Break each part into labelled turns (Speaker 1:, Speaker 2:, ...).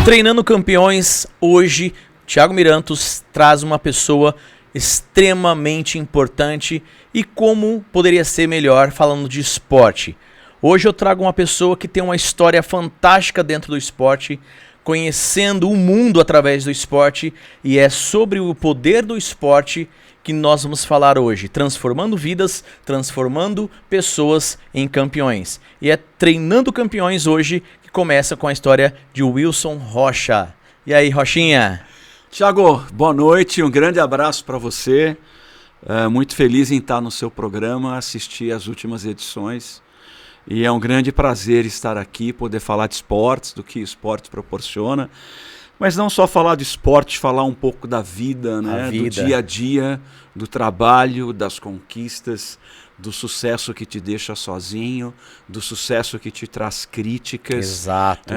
Speaker 1: Treinando Campeões, hoje, Thiago Mirantos traz uma pessoa extremamente importante e como poderia ser melhor falando de esporte. Hoje eu trago uma pessoa que tem uma história fantástica dentro do esporte, conhecendo o mundo através do esporte, e é sobre o poder do esporte que nós vamos falar hoje, transformando vidas, transformando pessoas em campeões. E é Treinando Campeões hoje que começa com a história de Wilson Rocha. E aí, Rochinha?
Speaker 2: Thiago, boa noite, um grande abraço para você. Muito feliz em estar no seu programa, assistir as últimas edições. E é um grande prazer estar aqui, poder falar de esportes, do que o esporte proporciona. Mas não só falar de esporte, falar um pouco da vida, né? Do dia a dia, do trabalho, das conquistas, do sucesso que te deixa sozinho, do sucesso que te traz críticas.
Speaker 1: Exato.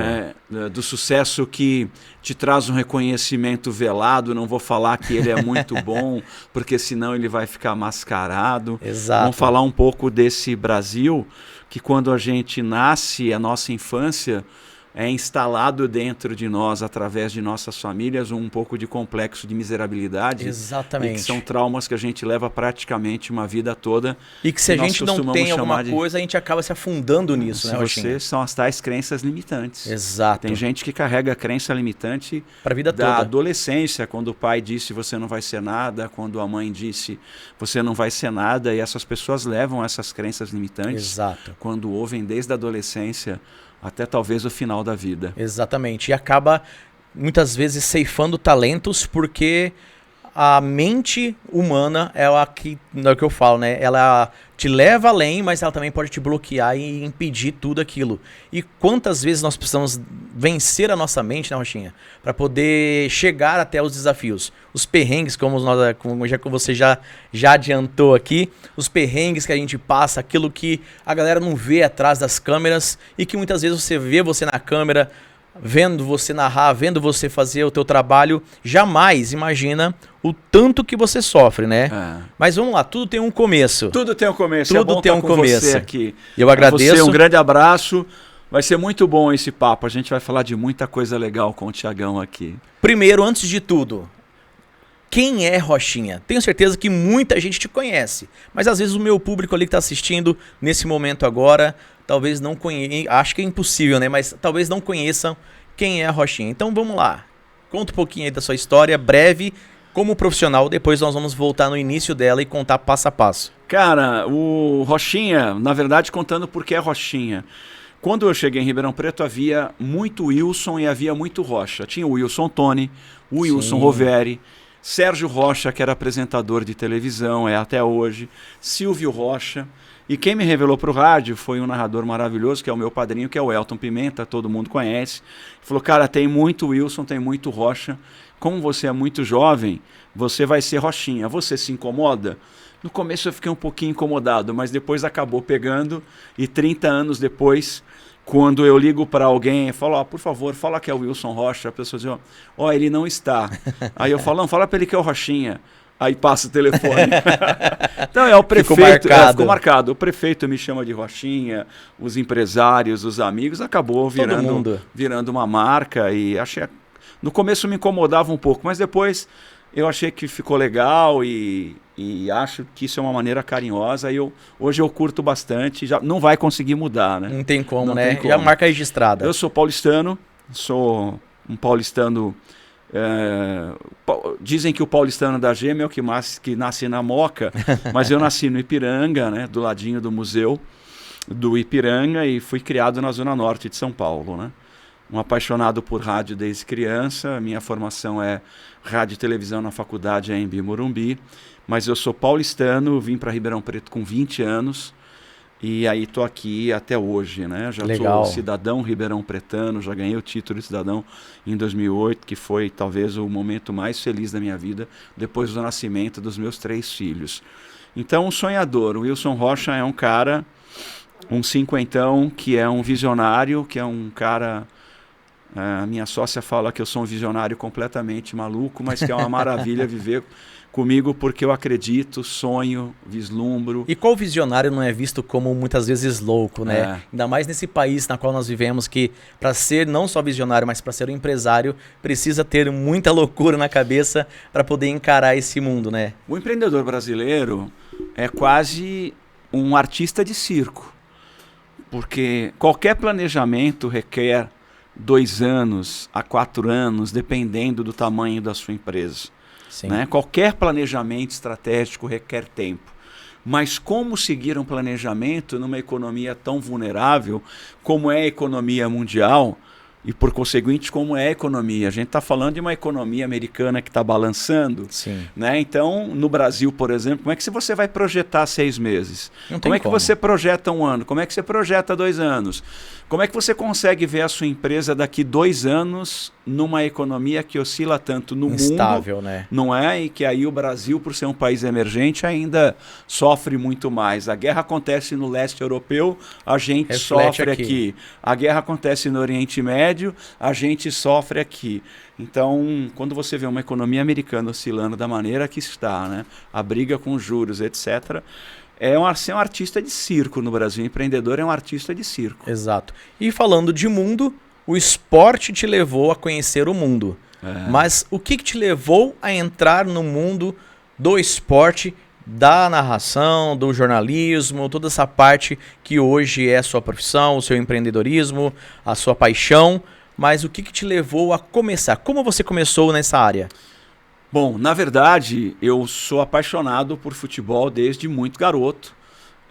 Speaker 2: Do sucesso que te traz um reconhecimento velado. Não vou falar que ele é muito bom, porque senão ele vai ficar mascarado.
Speaker 1: Exato.
Speaker 2: Vamos falar um pouco desse Brasil, que quando a gente nasce, a nossa infância é instalado dentro de nós, através de nossas famílias, um pouco de complexo de miserabilidade.
Speaker 1: Exatamente.
Speaker 2: E que são traumas que a gente leva praticamente uma vida toda.
Speaker 1: E que se a gente não tem alguma coisa, a gente acaba se afundando nisso, né, Rochinha?
Speaker 2: São as tais crenças limitantes.
Speaker 1: Exato.
Speaker 2: Tem gente que carrega a crença limitante
Speaker 1: para a vida
Speaker 2: da
Speaker 1: toda.
Speaker 2: Adolescência, quando o pai disse você não vai ser nada, quando a mãe disse você não vai ser nada, e essas pessoas levam essas crenças limitantes.
Speaker 1: Exato.
Speaker 2: Quando ouvem desde a adolescência até talvez o final da vida.
Speaker 1: Exatamente. E acaba, muitas vezes, ceifando talentos, porque a mente humana é o que eu falo, né? Ela te leva além, mas ela também pode te bloquear e impedir tudo aquilo. E quantas vezes nós precisamos vencer a nossa mente, né, Rochinha? Para poder chegar até os desafios. Os perrengues, como você já adiantou aqui, os perrengues que a gente passa, aquilo que a galera não vê atrás das câmeras e que muitas vezes você vê você na câmera, vendo você narrar, vendo você fazer o teu trabalho, jamais imagina o tanto que você sofre, né? Mas vamos lá, tudo tem um começo.
Speaker 2: Tudo tem um começo.
Speaker 1: Tudo
Speaker 2: é bom
Speaker 1: tem um
Speaker 2: com
Speaker 1: começo.
Speaker 2: Você aqui.
Speaker 1: Eu agradeço.
Speaker 2: Você, um grande abraço. Vai ser muito bom esse papo. A gente vai falar de muita coisa legal com o Thiagão aqui.
Speaker 1: Primeiro, antes de tudo, quem é Rochinha? Tenho certeza que muita gente te conhece, mas às vezes o meu público ali que está assistindo nesse momento agora, talvez não conheça, acho que é impossível, né? Mas talvez não conheçam quem é a Rochinha. Então vamos lá, conta um pouquinho aí da sua história, breve, como profissional, depois nós vamos voltar no início dela e contar passo a passo.
Speaker 2: Cara, o Rochinha, na verdade, contando por que é Rochinha. Quando eu cheguei em Ribeirão Preto, havia muito Wilson e havia muito Rocha. Tinha o Wilson Tony, o Wilson Roveri, Sérgio Rocha, que era apresentador de televisão, é até hoje, Silvio Rocha. E quem me revelou para o rádio foi um narrador maravilhoso, que é o meu padrinho, que é o Elton Pimenta, todo mundo conhece. Ele falou, cara, tem muito Wilson, tem muito Rocha. Como você é muito jovem, você vai ser Rochinha. Você se incomoda? No começo eu fiquei um pouquinho incomodado, mas depois acabou pegando. E 30 anos depois, quando eu ligo para alguém e falo, por favor, fala que é o Wilson Rocha, a pessoa diz, ele não está. Aí eu falo, não, fala para ele que é o Rochinha. Aí passa o telefone. Então é o prefeito. Ficou marcado. O prefeito me chama de Rochinha, os empresários, os amigos, acabou virando uma marca. E achei. No começo me incomodava um pouco, mas depois eu achei que ficou legal e acho que isso é uma maneira carinhosa. E hoje eu curto bastante. Já não vai conseguir mudar, né?
Speaker 1: Não tem como, né? Já marca registrada.
Speaker 2: Eu sou paulistano, sou um paulistano. Dizem que o paulistano da gema é o que nasce na Moca, mas eu nasci no Ipiranga, né, do ladinho do museu do Ipiranga, e fui criado na zona norte de São Paulo, né? Um apaixonado por rádio desde criança. Minha formação é rádio e televisão na faculdade em Morumbi, mas eu sou paulistano, vim para Ribeirão Preto com 20 anos. E aí tô aqui até hoje, né? Já sou cidadão ribeirão pretano, já ganhei o título de cidadão em 2008, que foi talvez o momento mais feliz da minha vida, depois do nascimento dos meus 3 filhos. Então, um sonhador. O Wilson Rocha é um cara, um cinquentão, que é um visionário, que é um cara... A minha sócia fala que eu sou um visionário completamente maluco, mas que é uma maravilha viver comigo porque eu acredito, sonho, vislumbro.
Speaker 1: E qual visionário não é visto como muitas vezes louco, né? Ainda mais nesse país na qual nós vivemos, que para ser não só visionário, mas para ser um empresário, precisa ter muita loucura na cabeça para poder encarar esse mundo, né?
Speaker 2: O empreendedor brasileiro é quase um artista de circo, porque qualquer planejamento requer 2 anos a 4 anos, dependendo do tamanho da sua empresa. Né? Qualquer planejamento estratégico requer tempo. Mas como seguir um planejamento numa economia tão vulnerável como é a economia mundial e, por conseguinte, como é a economia? A gente está falando de uma economia americana que está balançando.
Speaker 1: Sim.
Speaker 2: Né? Então, no Brasil, por exemplo, como é que você vai projetar 6 meses? Como é que você projeta 1 ano? Como é que você projeta 2 anos? Como é que você consegue ver a sua empresa daqui 2 anos numa economia que oscila tanto no
Speaker 1: instável,
Speaker 2: mundo,
Speaker 1: né?
Speaker 2: Não é? E que aí o Brasil, por ser um país emergente, ainda sofre muito mais. A guerra acontece no leste europeu, a gente sofre aqui. A guerra acontece no Oriente Médio, a gente sofre aqui. Então, quando você vê uma economia americana oscilando da maneira que está, né? A briga com juros, etc., é um artista de circo no Brasil. O empreendedor é um artista de circo.
Speaker 1: Exato. E falando de mundo, o esporte te levou a conhecer o mundo. Mas o que te levou a entrar no mundo do esporte, da narração, do jornalismo, toda essa parte que hoje é a sua profissão, o seu empreendedorismo, a sua paixão? Mas o que te levou a começar? Como você começou nessa área?
Speaker 2: Bom, na verdade, eu sou apaixonado por futebol desde muito garoto.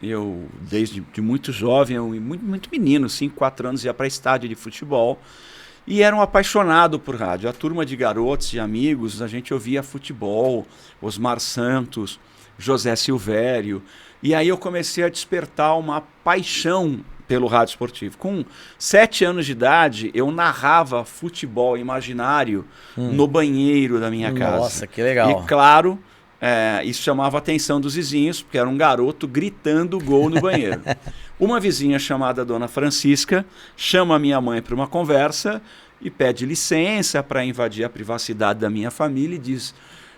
Speaker 2: Eu, desde muito jovem, muito menino, 5, 4 anos, ia para estádio de futebol. E era um apaixonado por rádio. A turma de garotos e amigos, a gente ouvia futebol, Osmar Santos, José Silvério. E aí eu comecei a despertar uma paixão pelo rádio esportivo. Com 7 anos de idade, eu narrava futebol imaginário no banheiro da minha casa.
Speaker 1: Nossa, que legal.
Speaker 2: E claro, isso chamava a atenção dos vizinhos, porque era um garoto gritando gol no banheiro. Uma vizinha chamada Dona Francisca chama a minha mãe para uma conversa e pede licença para invadir a privacidade da minha família e diz: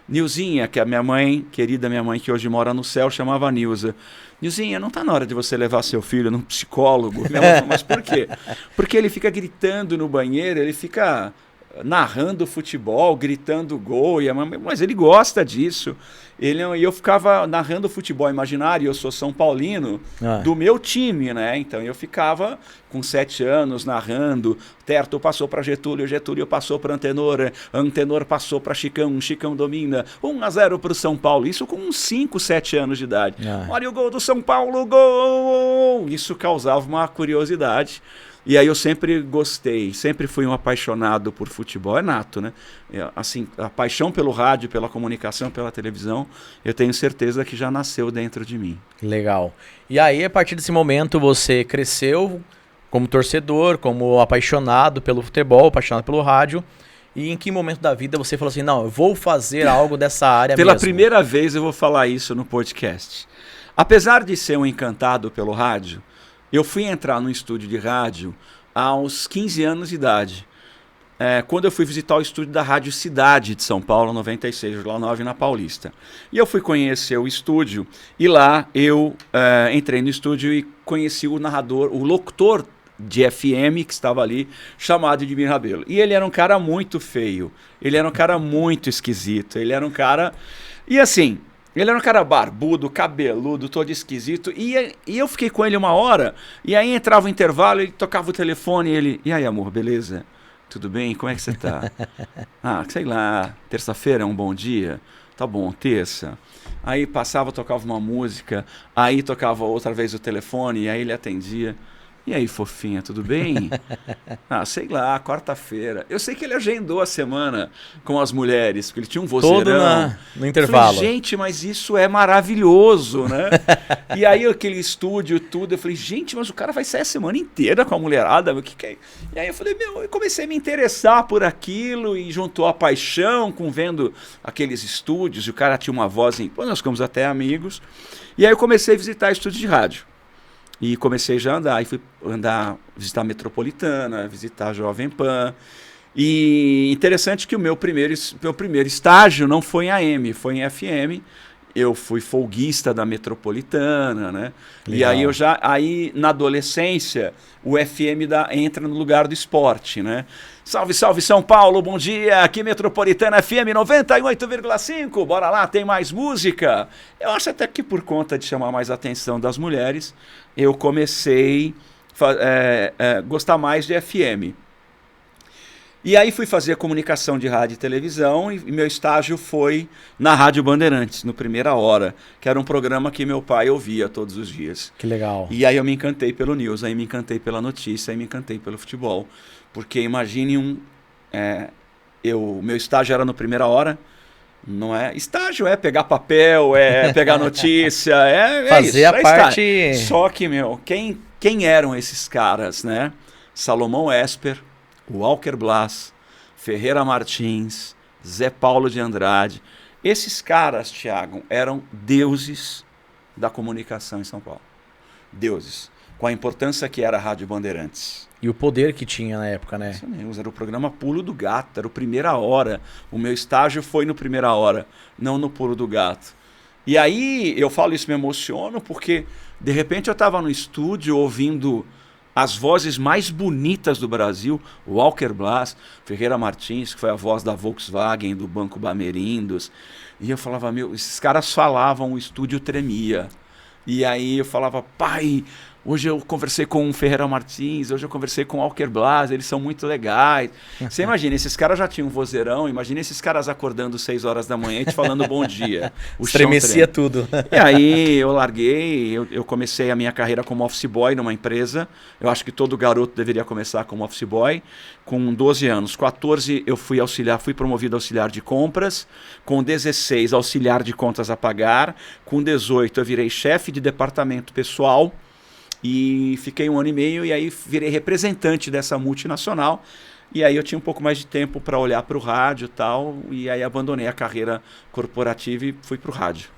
Speaker 2: Nilzinha, que é a minha mãe, querida minha mãe que hoje mora no céu, chamava Nilza. Nilzinha, não está na hora de você levar seu filho num psicólogo? Minha mãe falou: mas por quê? Porque ele fica gritando no banheiro, ele fica narrando futebol, gritando gol, mas ele gosta disso. E eu ficava narrando futebol imaginário, eu sou São Paulino, do meu time, né? Então eu ficava com 7 anos narrando, Terto passou para Getúlio, Getúlio passou para Antenor, Antenor passou para Chicão, Chicão domina, 1-0 para o São Paulo, isso com uns 5, 7 anos de idade. Olha o gol do São Paulo, gol! Isso causava uma curiosidade. E aí eu sempre gostei, sempre fui um apaixonado por futebol, é nato, né? Assim, a paixão pelo rádio, pela comunicação, pela televisão, eu tenho certeza que já nasceu dentro de mim.
Speaker 1: Legal. E aí, a partir desse momento, você cresceu como torcedor, como apaixonado pelo futebol, apaixonado pelo rádio. E em que momento da vida você falou assim, não, eu vou fazer algo dessa área
Speaker 2: Pela
Speaker 1: mesmo?
Speaker 2: primeira vez eu vou falar isso no podcast. Apesar de ser um encantado pelo rádio, eu fui entrar no estúdio de rádio aos 15 anos de idade. Quando eu fui visitar o estúdio da Rádio Cidade de São Paulo, 96,9 na Paulista. E eu fui conhecer o estúdio e lá eu entrei no estúdio e conheci o narrador, o locutor de FM que estava ali, chamado Edmir Rabelo. E ele era um cara muito feio, ele era um cara muito esquisito, ele era um cara... E assim... Ele era um cara barbudo, cabeludo, todo esquisito. E eu fiquei com ele 1 hora. E aí entrava o intervalo, ele tocava o telefone e ele... E aí, amor, beleza? Tudo bem? Como é que você tá? Sei lá, terça-feira é um bom dia? Tá bom, terça. Aí passava, tocava uma música. Aí tocava outra vez o telefone e aí ele atendia. E aí, fofinha, tudo bem? Sei lá, quarta-feira. Eu sei que ele agendou a semana com as mulheres, porque ele tinha um vozeirão.
Speaker 1: Todo no intervalo.
Speaker 2: Falei, gente, mas isso é maravilhoso, né? E aí aquele estúdio, tudo, eu falei, gente, mas o cara vai sair a semana inteira com a mulherada, o que que é? E aí eu falei, eu comecei a me interessar por aquilo e juntou a paixão com vendo aqueles estúdios, e o cara tinha uma voz, nós ficamos até amigos. E aí eu comecei a visitar estúdios de rádio. E comecei já a andar, e fui visitar a Metropolitana, visitar a Jovem Pan. E interessante que o meu primeiro estágio não foi em AM, foi em FM. Eu fui folguista da Metropolitana, né?
Speaker 1: Legal.
Speaker 2: E aí na adolescência, o FM entra no lugar do esporte, né? Salve, salve São Paulo, bom dia, aqui Metropolitana FM 98,5, bora lá, tem mais música. Eu acho até que por conta de chamar mais a atenção das mulheres, eu comecei a gostar mais de FM. E aí fui fazer comunicação de rádio e televisão e meu estágio foi na Rádio Bandeirantes, no Primeira Hora, que era um programa que meu pai ouvia todos os dias.
Speaker 1: Que legal.
Speaker 2: E aí eu me encantei pelo news, aí me encantei pela notícia, aí me encantei pelo futebol. Porque imagine meu estágio era no Primeira Hora, não é? Estágio é pegar papel, é pegar notícia,
Speaker 1: fazer
Speaker 2: isso,
Speaker 1: a parte...
Speaker 2: Só que, quem eram esses caras, né? Salomão Esper, Walker Blas, Ferreira Martins, Zé Paulo de Andrade. Esses caras, Thiago, eram deuses da comunicação em São Paulo. Deuses. Com a importância que era a Rádio Bandeirantes.
Speaker 1: E o poder que tinha na época, né?
Speaker 2: Isso mesmo, era o programa Pulo do Gato, era o Primeira Hora. O meu estágio foi no Primeira Hora, não no Pulo do Gato. E aí, eu falo isso, me emociono, porque de repente eu estava no estúdio ouvindo as vozes mais bonitas do Brasil, Walker Blas, Ferreira Martins, que foi a voz da Volkswagen, do Banco Bamerindos. E eu falava, esses caras falavam, o estúdio tremia. E aí eu falava, pai, hoje eu conversei com o Ferreira Martins, hoje eu conversei com o Walker Blas, eles são muito legais. Você imagina, esses caras já tinham um vozeirão, imagina esses caras acordando 6 horas da manhã e te falando bom dia.
Speaker 1: Estremecia tudo.
Speaker 2: E aí eu larguei, eu comecei a minha carreira como office boy numa empresa. Eu acho que todo garoto deveria começar como office boy. Com 12 anos, 14 eu fui promovido auxiliar de compras. Com 16, auxiliar de contas a pagar. Com 18 eu virei chefe de departamento pessoal. E fiquei 1 ano e meio e aí virei representante dessa multinacional. E aí eu tinha um pouco mais de tempo para olhar para o rádio e tal. E aí abandonei a carreira corporativa e fui para o rádio.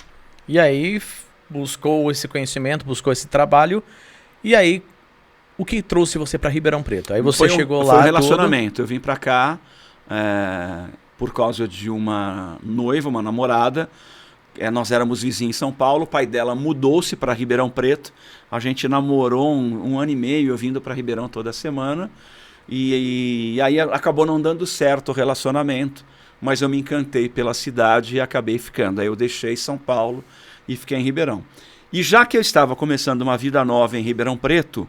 Speaker 1: E aí buscou esse conhecimento, buscou esse trabalho. E aí, o que trouxe você para Ribeirão Preto? Aí você chegou lá...
Speaker 2: Foi um relacionamento. Eu vim para cá por causa de uma noiva, uma namorada. Nós éramos vizinhos em São Paulo, o pai dela mudou-se para Ribeirão Preto. A gente namorou um ano e meio, eu vindo para Ribeirão toda semana. E aí acabou não dando certo o relacionamento, mas eu me encantei pela cidade e acabei ficando. Aí eu deixei São Paulo e fiquei em Ribeirão. E já que eu estava começando uma vida nova em Ribeirão Preto,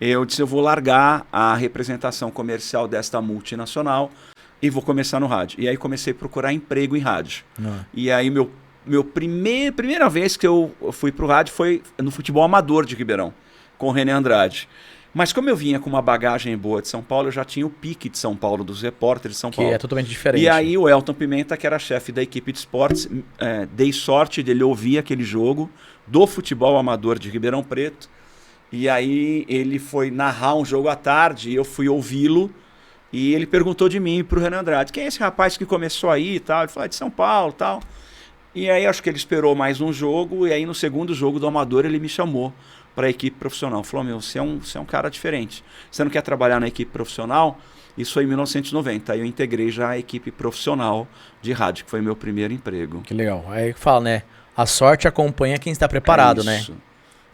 Speaker 2: eu disse, eu vou largar a representação comercial desta multinacional e vou começar no rádio. E aí comecei a procurar emprego em rádio. E aí primeira vez que eu fui pro rádio foi no futebol amador de Ribeirão, com o René Andrade. Mas como eu vinha com uma bagagem boa de São Paulo, eu já tinha o pique de São Paulo, dos repórteres de São Paulo.
Speaker 1: Que é totalmente diferente.
Speaker 2: E aí o Elton Pimenta, que era chefe da equipe de esportes, dei sorte dele ouvir aquele jogo do futebol amador de Ribeirão Preto. E aí ele foi narrar um jogo à tarde e eu fui ouvi-lo. E ele perguntou de mim pro René Andrade, quem é esse rapaz que começou aí e tal? Ele falou, de São Paulo e tal. E aí acho que ele esperou mais um jogo, e aí no segundo jogo do Amador ele me chamou para a equipe profissional. Falou, você é um cara diferente. Você não quer trabalhar na equipe profissional? Isso foi em 1990. Aí eu integrei já a equipe profissional de rádio, que foi meu primeiro emprego.
Speaker 1: Que legal. Aí fala, né? A sorte acompanha quem está preparado, né?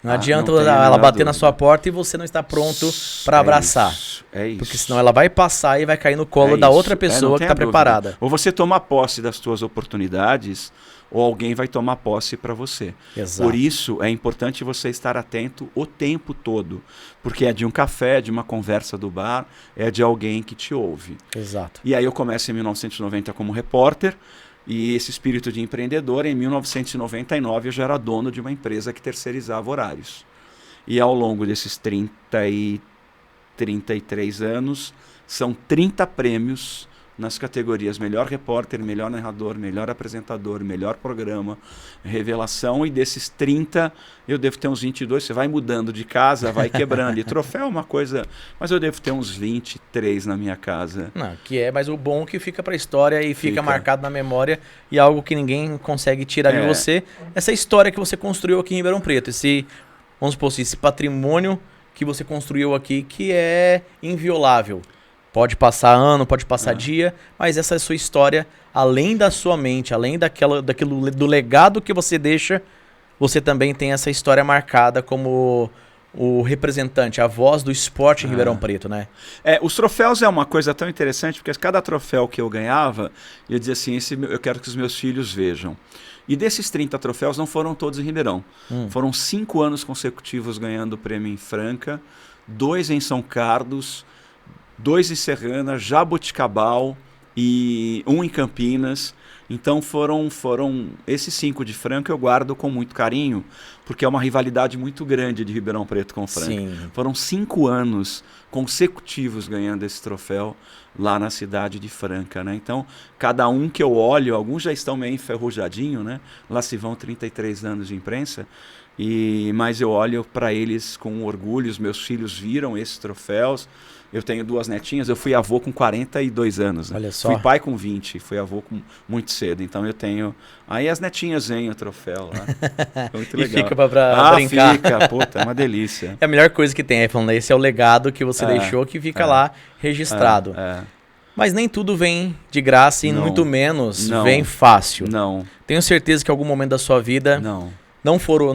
Speaker 1: Não adianta ela bater na sua porta e você não está pronto para abraçar.
Speaker 2: É isso.
Speaker 1: Porque senão ela vai passar e vai cair no colo da outra pessoa que está preparada.
Speaker 2: Ou você toma posse das suas oportunidades, ou alguém vai tomar posse para você.
Speaker 1: Exato.
Speaker 2: Por isso é importante você estar atento o tempo todo, porque é de um café, de uma conversa do bar, é de alguém que te ouve.
Speaker 1: Exato.
Speaker 2: E aí eu começo em 1990 como repórter, e esse espírito de empreendedor, em 1999 eu já era dono de uma empresa que terceirizava horários. E ao longo desses 33 anos, são 30 prêmios nas categorias melhor repórter, melhor narrador, melhor apresentador, melhor programa, revelação, e desses 30 eu devo ter uns 22, você vai mudando de casa, vai quebrando, e troféu é uma coisa, mas eu devo ter uns 23 na minha casa.
Speaker 1: Não, mas o bom é que fica pra história e fica marcado na memória, e algo que ninguém consegue tirar de você, essa história que você construiu aqui em Ribeirão Preto, vamos supor assim, esse patrimônio que você construiu aqui, que é inviolável. Pode passar ano, pode passar dia, mas essa é a sua história, além da sua mente, além do legado que você deixa, você também tem essa história marcada como o representante, a voz do esporte em Ribeirão Preto, né?
Speaker 2: Os troféus é uma coisa tão interessante, porque cada troféu que eu ganhava, eu dizia assim, eu quero que os meus filhos vejam. E desses 30 troféus não foram todos em Ribeirão. Foram 5 anos consecutivos ganhando o prêmio em Franca, 2 em São Carlos, 2 em Serrana, Jaboticabal e 1 em Campinas. Então foram esses 5 de Franca eu guardo com muito carinho, porque é uma rivalidade muito grande de Ribeirão Preto com Franca.
Speaker 1: Sim.
Speaker 2: Foram 5 anos consecutivos ganhando esse troféu lá na cidade de Franca, né? Então, cada um que eu olho, alguns já estão meio enferrujadinho, né? Lá se vão 33 anos de imprensa, mas eu olho para eles com orgulho. Os meus filhos viram esses troféus. Eu tenho 2 netinhas, eu fui avô com 42 anos. Né?
Speaker 1: Olha só.
Speaker 2: Fui pai com 20, fui avô muito cedo. Então eu tenho... Aí as netinhas veem o troféu lá. É muito legal.
Speaker 1: E fica pra brincar.
Speaker 2: Fica. Puta, é uma delícia.
Speaker 1: É a melhor coisa que tem, falando, esse é o legado que você deixou, que fica lá registrado. Mas nem tudo vem de graça e muito menos vem fácil.
Speaker 2: Não.
Speaker 1: Tenho certeza que em algum momento da sua vida...
Speaker 2: Não
Speaker 1: foram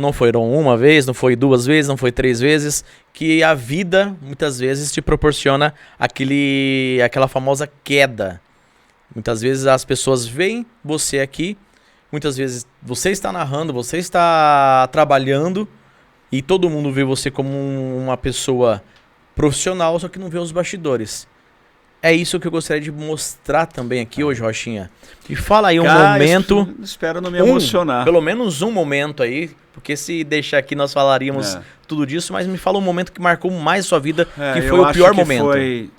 Speaker 1: uma vez, não foi 2 vezes, não foi 3 vezes, que a vida muitas vezes te proporciona aquela famosa queda. Muitas vezes as pessoas veem você aqui, muitas vezes você está narrando, você está trabalhando e todo mundo vê você como uma pessoa profissional, só que não vê os bastidores. É isso que eu gostaria de mostrar também aqui hoje, Rochinha. Me fala aí um momento...
Speaker 2: Espero não me emocionar.
Speaker 1: Pelo menos um momento aí, porque se deixar aqui nós falaríamos tudo disso, mas me fala um momento que marcou mais a sua vida, que foi o pior momento.
Speaker 2: Foi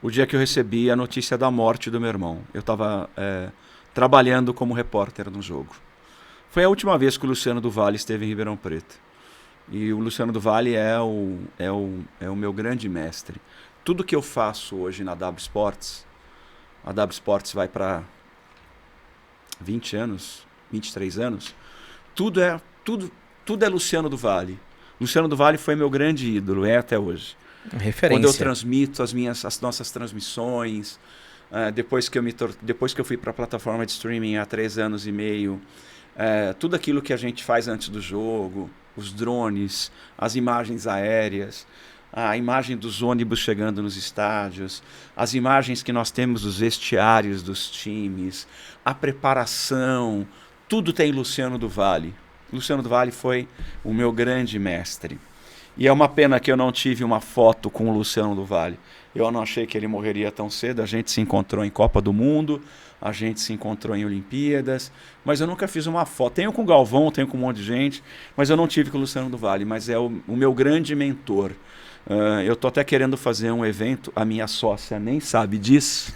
Speaker 2: o dia que eu recebi a notícia da morte do meu irmão. Eu estava trabalhando como repórter no jogo. Foi a última vez que o Luciano do Vale esteve em Ribeirão Preto. E o Luciano do Vale é o meu grande mestre. Tudo que eu faço hoje na W Sports, a W Sports vai para 20 anos, 23 anos, tudo é Luciano do Vale. Luciano do Vale foi meu grande ídolo, é até hoje.
Speaker 1: Referência.
Speaker 2: Quando eu transmito as nossas transmissões, depois que eu fui para a plataforma de streaming há 3 anos e meio, tudo aquilo que a gente faz antes do jogo, os drones, as imagens aéreas, a imagem dos ônibus chegando nos estádios, as imagens que nós temos dos vestiários dos times, a preparação, tudo tem Luciano do Vale. Luciano do Vale foi o meu grande mestre. E é uma pena que eu não tive uma foto com o Luciano do Vale. Eu não achei que ele morreria tão cedo. A gente se encontrou em Copa do Mundo, a gente se encontrou em Olimpíadas, mas eu nunca fiz uma foto. Tenho com o Galvão, tenho com um monte de gente, mas eu não tive com o Luciano do Vale, mas é o meu grande mentor. Eu estou até querendo fazer um evento, a minha sócia nem sabe disso.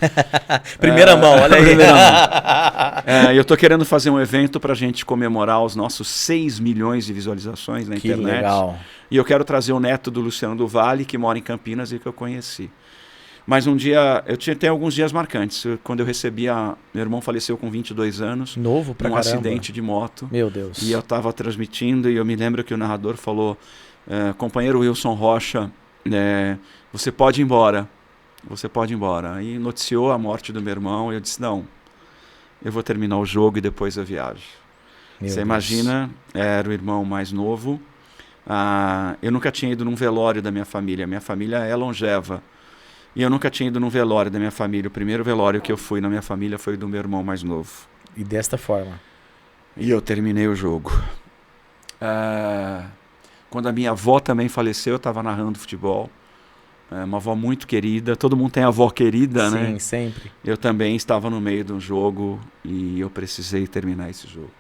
Speaker 1: Primeira mão, olha aí.
Speaker 2: Primeira mão. Eu estou querendo fazer um evento para a gente comemorar os nossos 6 milhões de visualizações na internet.
Speaker 1: Que legal.
Speaker 2: E eu quero trazer o neto do Luciano do Vale, que mora em Campinas e que eu conheci. Mas um dia, tem alguns dias marcantes. Quando eu meu irmão faleceu com 22 anos.
Speaker 1: Novo pra
Speaker 2: caramba.
Speaker 1: caramba.
Speaker 2: Acidente de moto.
Speaker 1: Meu Deus.
Speaker 2: E eu estava transmitindo e eu me lembro que o narrador falou... companheiro Wilson Rocha, você pode ir embora. Você pode ir embora. Aí noticiou a morte do meu irmão e eu disse, não, eu vou terminar o jogo e depois eu viajo. Você imagina, era o irmão mais novo. Eu nunca tinha ido num velório da minha família. Minha família é longeva. E eu nunca tinha ido num velório da minha família. O primeiro velório que eu fui na minha família foi do meu irmão mais novo.
Speaker 1: E desta forma.
Speaker 2: E eu terminei o jogo. Quando a minha avó também faleceu, eu estava narrando futebol. Uma avó muito querida. Todo mundo tem avó querida, né?
Speaker 1: Sim, sempre.
Speaker 2: Eu também estava no meio de um jogo e eu precisei terminar esse jogo.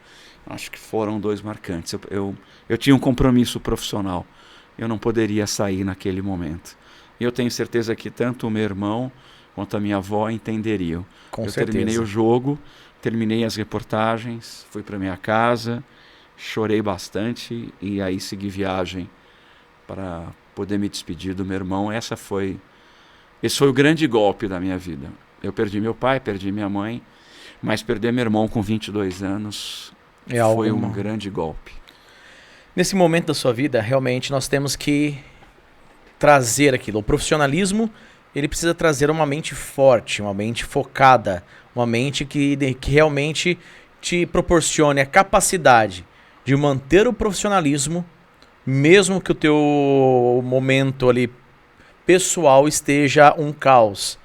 Speaker 2: Acho que foram 2 marcantes. Eu tinha um compromisso profissional. Eu não poderia sair naquele momento. E eu tenho certeza que tanto o meu irmão quanto a minha avó entenderiam.
Speaker 1: Com certeza.
Speaker 2: Terminei o jogo, terminei as reportagens, fui para minha casa... Chorei bastante e aí segui viagem para poder me despedir do meu irmão. Esse foi o grande golpe da minha vida. Eu perdi meu pai, perdi minha mãe, mas perder meu irmão com 22 anos foi um grande golpe.
Speaker 1: Nesse momento da sua vida, realmente nós temos que trazer aquilo. O profissionalismo, ele precisa trazer uma mente forte, uma mente focada, uma mente que realmente te proporcione a capacidade de manter o profissionalismo, mesmo que o teu momento ali pessoal esteja um caos.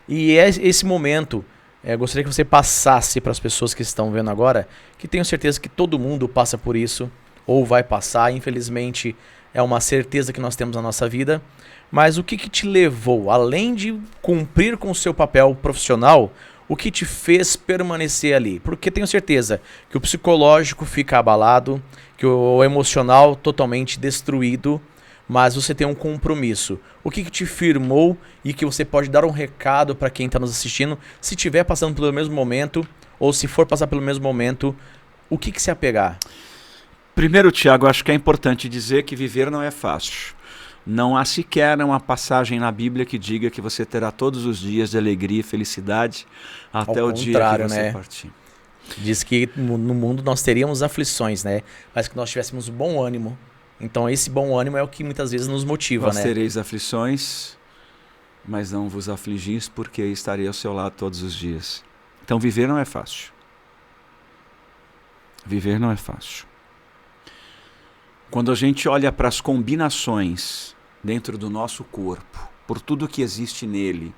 Speaker 1: E esse momento, gostaria que você passasse para as pessoas que estão vendo agora, que tenho certeza que todo mundo passa por isso, ou vai passar, infelizmente é uma certeza que nós temos na nossa vida. Mas o que te levou, além de cumprir com o seu papel profissional, o que te fez permanecer ali? Porque tenho certeza que o psicológico fica abalado, que o emocional totalmente destruído, mas você tem um compromisso. O que te firmou e que você pode dar um recado para quem está nos assistindo, se estiver passando pelo mesmo momento, ou se for passar pelo mesmo momento, o que se apegar?
Speaker 2: Primeiro, Tiago, acho que é importante dizer que viver não é fácil. Não há sequer uma passagem na Bíblia que diga que você terá todos os dias de alegria e felicidade até o dia que você partir.
Speaker 1: Diz que no mundo nós teríamos aflições, né? Mas que nós tivéssemos bom ânimo. Então esse bom ânimo é o que muitas vezes nos motiva,
Speaker 2: Vós tereis aflições, mas não vos afligis, porque estarei ao seu lado todos os dias. Então viver não é fácil. Viver não é fácil. Quando a gente olha para as combinações dentro do nosso corpo, por tudo que existe nele,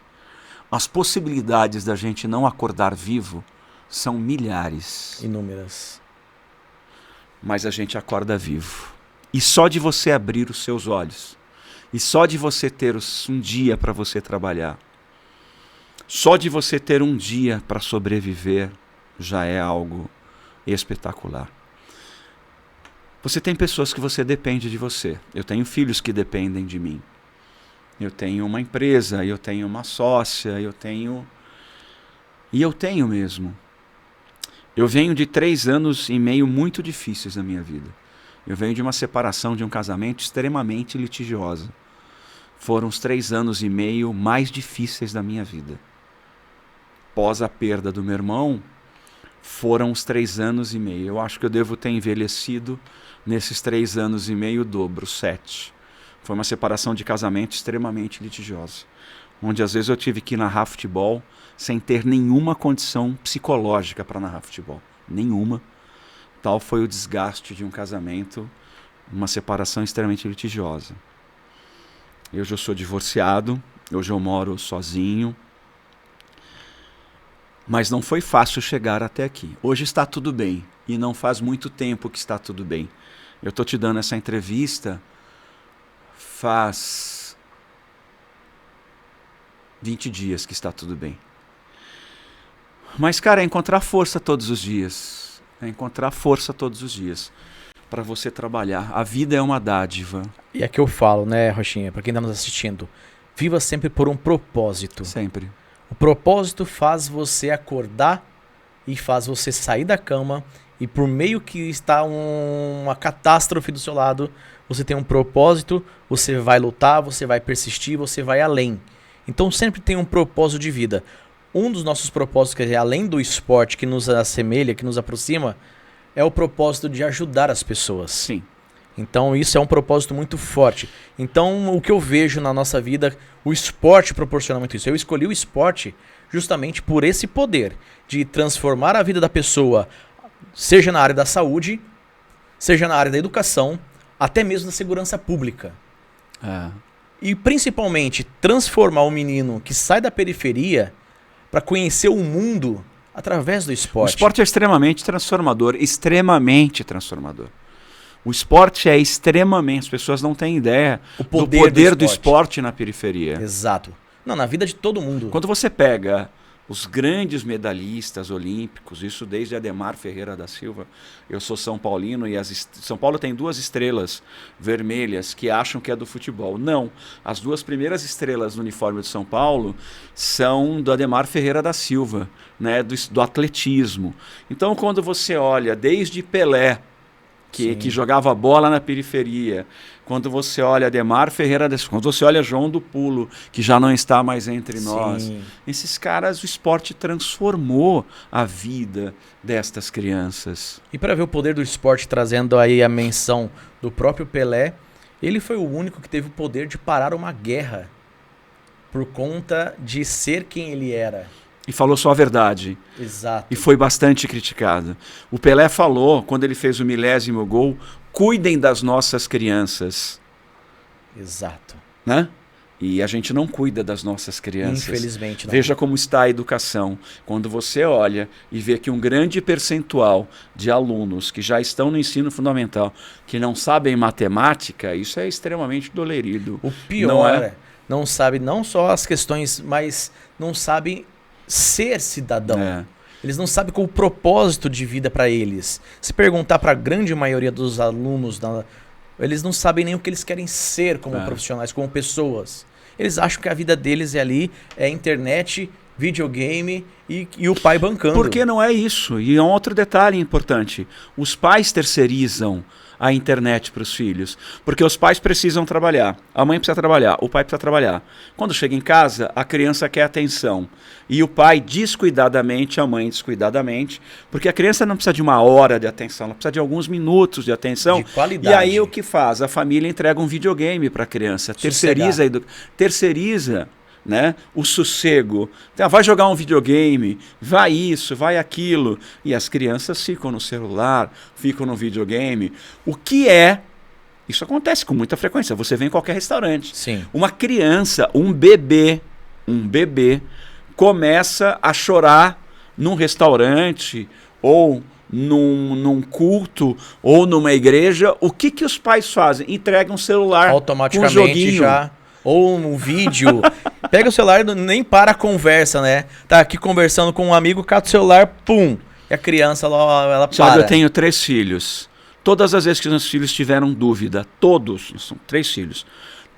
Speaker 2: as possibilidades da gente não acordar vivo são milhares.
Speaker 1: Inúmeras.
Speaker 2: Mas a gente acorda vivo. E só de você abrir os seus olhos, e só de você ter um dia para você trabalhar, só de você ter um dia para sobreviver, já é algo espetacular. Você tem pessoas que você depende de você. Eu tenho filhos que dependem de mim. Eu tenho uma empresa, eu tenho uma sócia, eu tenho mesmo. Eu venho de 3 anos e meio muito difíceis na minha vida. Eu venho de uma separação de um casamento extremamente litigiosa. Foram os 3 anos e meio mais difíceis da minha vida. Pós a perda do meu irmão, foram os 3 anos e meio. Eu acho que eu devo ter envelhecido nesses 3 anos e meio o dobro, 7. Foi uma separação de casamento extremamente litigiosa, onde às vezes eu tive que narrar futebol sem ter nenhuma condição psicológica para narrar futebol. Nenhuma. Tal foi o desgaste de um casamento, uma separação extremamente litigiosa. Hoje eu sou divorciado, hoje eu moro sozinho, mas não foi fácil chegar até aqui. Hoje está tudo bem, e não faz muito tempo que está tudo bem. Eu estou te dando essa entrevista faz 20 dias que está tudo bem. Mas, cara, é encontrar força todos os dias. É encontrar força todos os dias para você trabalhar. A vida é uma dádiva.
Speaker 1: E é que eu falo, né, Rochinha, para quem está nos assistindo, viva sempre por um propósito.
Speaker 2: Sempre.
Speaker 1: O propósito faz você acordar e faz você sair da cama, e por meio que está uma catástrofe do seu lado, você tem um propósito, você vai lutar, você vai persistir, você vai além. Então sempre tem um propósito de vida. Um dos nossos propósitos, quer dizer, além do esporte que nos assemelha, que nos aproxima, é o propósito de ajudar as pessoas.
Speaker 2: Sim.
Speaker 1: Então isso é um propósito muito forte. Então o que eu vejo na nossa vida, o esporte proporciona muito isso. Eu escolhi o esporte justamente por esse poder de transformar a vida da pessoa, seja na área da saúde, seja na área da educação, até mesmo da segurança pública. E principalmente transformar o menino que sai da periferia para conhecer o mundo através do esporte.
Speaker 2: O esporte é extremamente transformador, extremamente transformador. O esporte é extremamente... As pessoas não têm ideia do poder do esporte na periferia.
Speaker 1: Exato. Não, na vida de todo mundo.
Speaker 2: Quando você pega os grandes medalhistas olímpicos, isso desde Ademar Ferreira da Silva, eu sou São Paulino e São Paulo tem 2 estrelas vermelhas que acham que é do futebol. Não, as 2 primeiras estrelas no uniforme de São Paulo são do Ademar Ferreira da Silva, né, do atletismo. Então quando você olha desde Pelé, que jogava bola na periferia, quando você olha Ademar Ferreira, quando você olha João do Pulo, que já não está mais entre nós, esses caras, o esporte transformou a vida destas crianças.
Speaker 1: E para ver o poder do esporte, trazendo aí a menção do próprio Pelé, ele foi o único que teve o poder de parar uma guerra. por conta de ser quem ele era.
Speaker 2: E falou só a verdade.
Speaker 1: Exato.
Speaker 2: E foi bastante criticado. O Pelé falou, quando ele fez o 1000º gol, cuidem das nossas crianças.
Speaker 1: Exato.
Speaker 2: Né? E a gente não cuida das nossas crianças.
Speaker 1: Infelizmente não.
Speaker 2: Veja como está a educação. Quando você olha e vê que um grande percentual de alunos que já estão no ensino fundamental, que não sabem matemática, isso é extremamente dolorido.
Speaker 1: O pior, não sabe não só as questões, mas não sabem ser cidadão.
Speaker 2: É.
Speaker 1: Eles não sabem qual o propósito de vida para eles. Se perguntar para a grande maioria dos alunos, eles não sabem nem o que eles querem ser como profissionais, como pessoas. Eles acham que a vida deles é ali, é internet, videogame e o pai bancando.
Speaker 2: Porque não é isso. E é um outro detalhe importante. Os pais terceirizam a internet para os filhos. Porque os pais precisam trabalhar. A mãe precisa trabalhar, o pai precisa trabalhar. Quando chega em casa, a criança quer atenção. E o pai descuidadamente, a mãe descuidadamente. Porque a criança não precisa de 1 hora de atenção, ela precisa de alguns minutos de atenção.
Speaker 1: De qualidade.
Speaker 2: E aí o que faz? A família entrega um videogame para a criança. Terceiriza né? O sossego. Então, vai jogar um videogame, vai isso, vai aquilo. E as crianças ficam no celular, ficam no videogame. O que é... Isso acontece com muita frequência. Você vê em qualquer restaurante.
Speaker 1: Sim.
Speaker 2: Uma criança, um bebê, começa a chorar num restaurante ou num culto ou numa igreja. O que os pais fazem? Entregam um celular
Speaker 1: automaticamente
Speaker 2: com um joguinho.
Speaker 1: Já... Ou um vídeo. Pega o celular e nem para a conversa, né? Tá aqui conversando com um amigo, cata o celular, pum. E a criança, ela para.
Speaker 2: Sabe, eu tenho 3 filhos. Todas as vezes que os filhos tiveram dúvida, todos, são 3 filhos,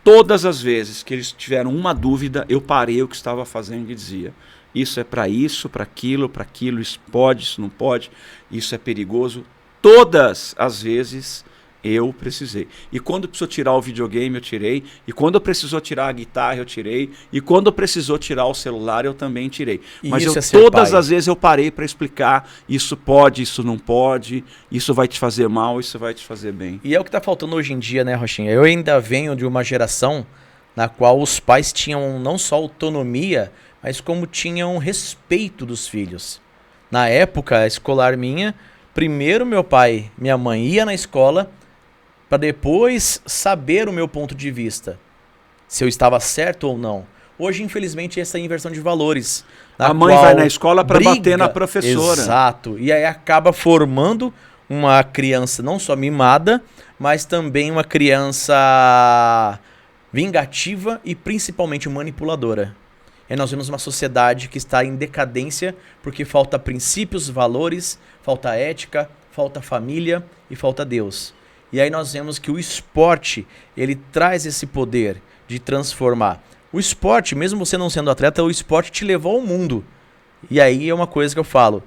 Speaker 2: todas as vezes que eles tiveram uma dúvida, eu parei o que estava fazendo e dizia: isso é para aquilo, isso pode, isso não pode, isso é perigoso. Todas as vezes eu precisei. E quando precisou tirar o videogame, eu tirei. E quando precisou tirar a guitarra, eu tirei. E quando precisou tirar o celular, eu também tirei. Mas todas as vezes eu parei para explicar: isso pode, isso não pode, isso vai te fazer mal, isso vai te fazer bem.
Speaker 1: E é o que está faltando hoje em dia, né, Rochinha? Eu ainda venho de uma geração na qual os pais tinham não só autonomia, mas como tinham respeito dos filhos. Na época escolar minha, primeiro meu pai, minha mãe ia na escola para depois saber o meu ponto de vista, se eu estava certo ou não. Hoje, infelizmente, essa inversão de valores.
Speaker 2: A mãe vai na escola para bater na professora.
Speaker 1: Exato. E aí acaba formando uma criança não só mimada, mas também uma criança vingativa e principalmente manipuladora. E nós vemos uma sociedade que está em decadência porque falta princípios, valores, falta ética, falta família e falta Deus. E aí nós vemos que o esporte, ele traz esse poder de transformar. O esporte, mesmo você não sendo atleta, o esporte te levou ao mundo. E aí é uma coisa que eu falo.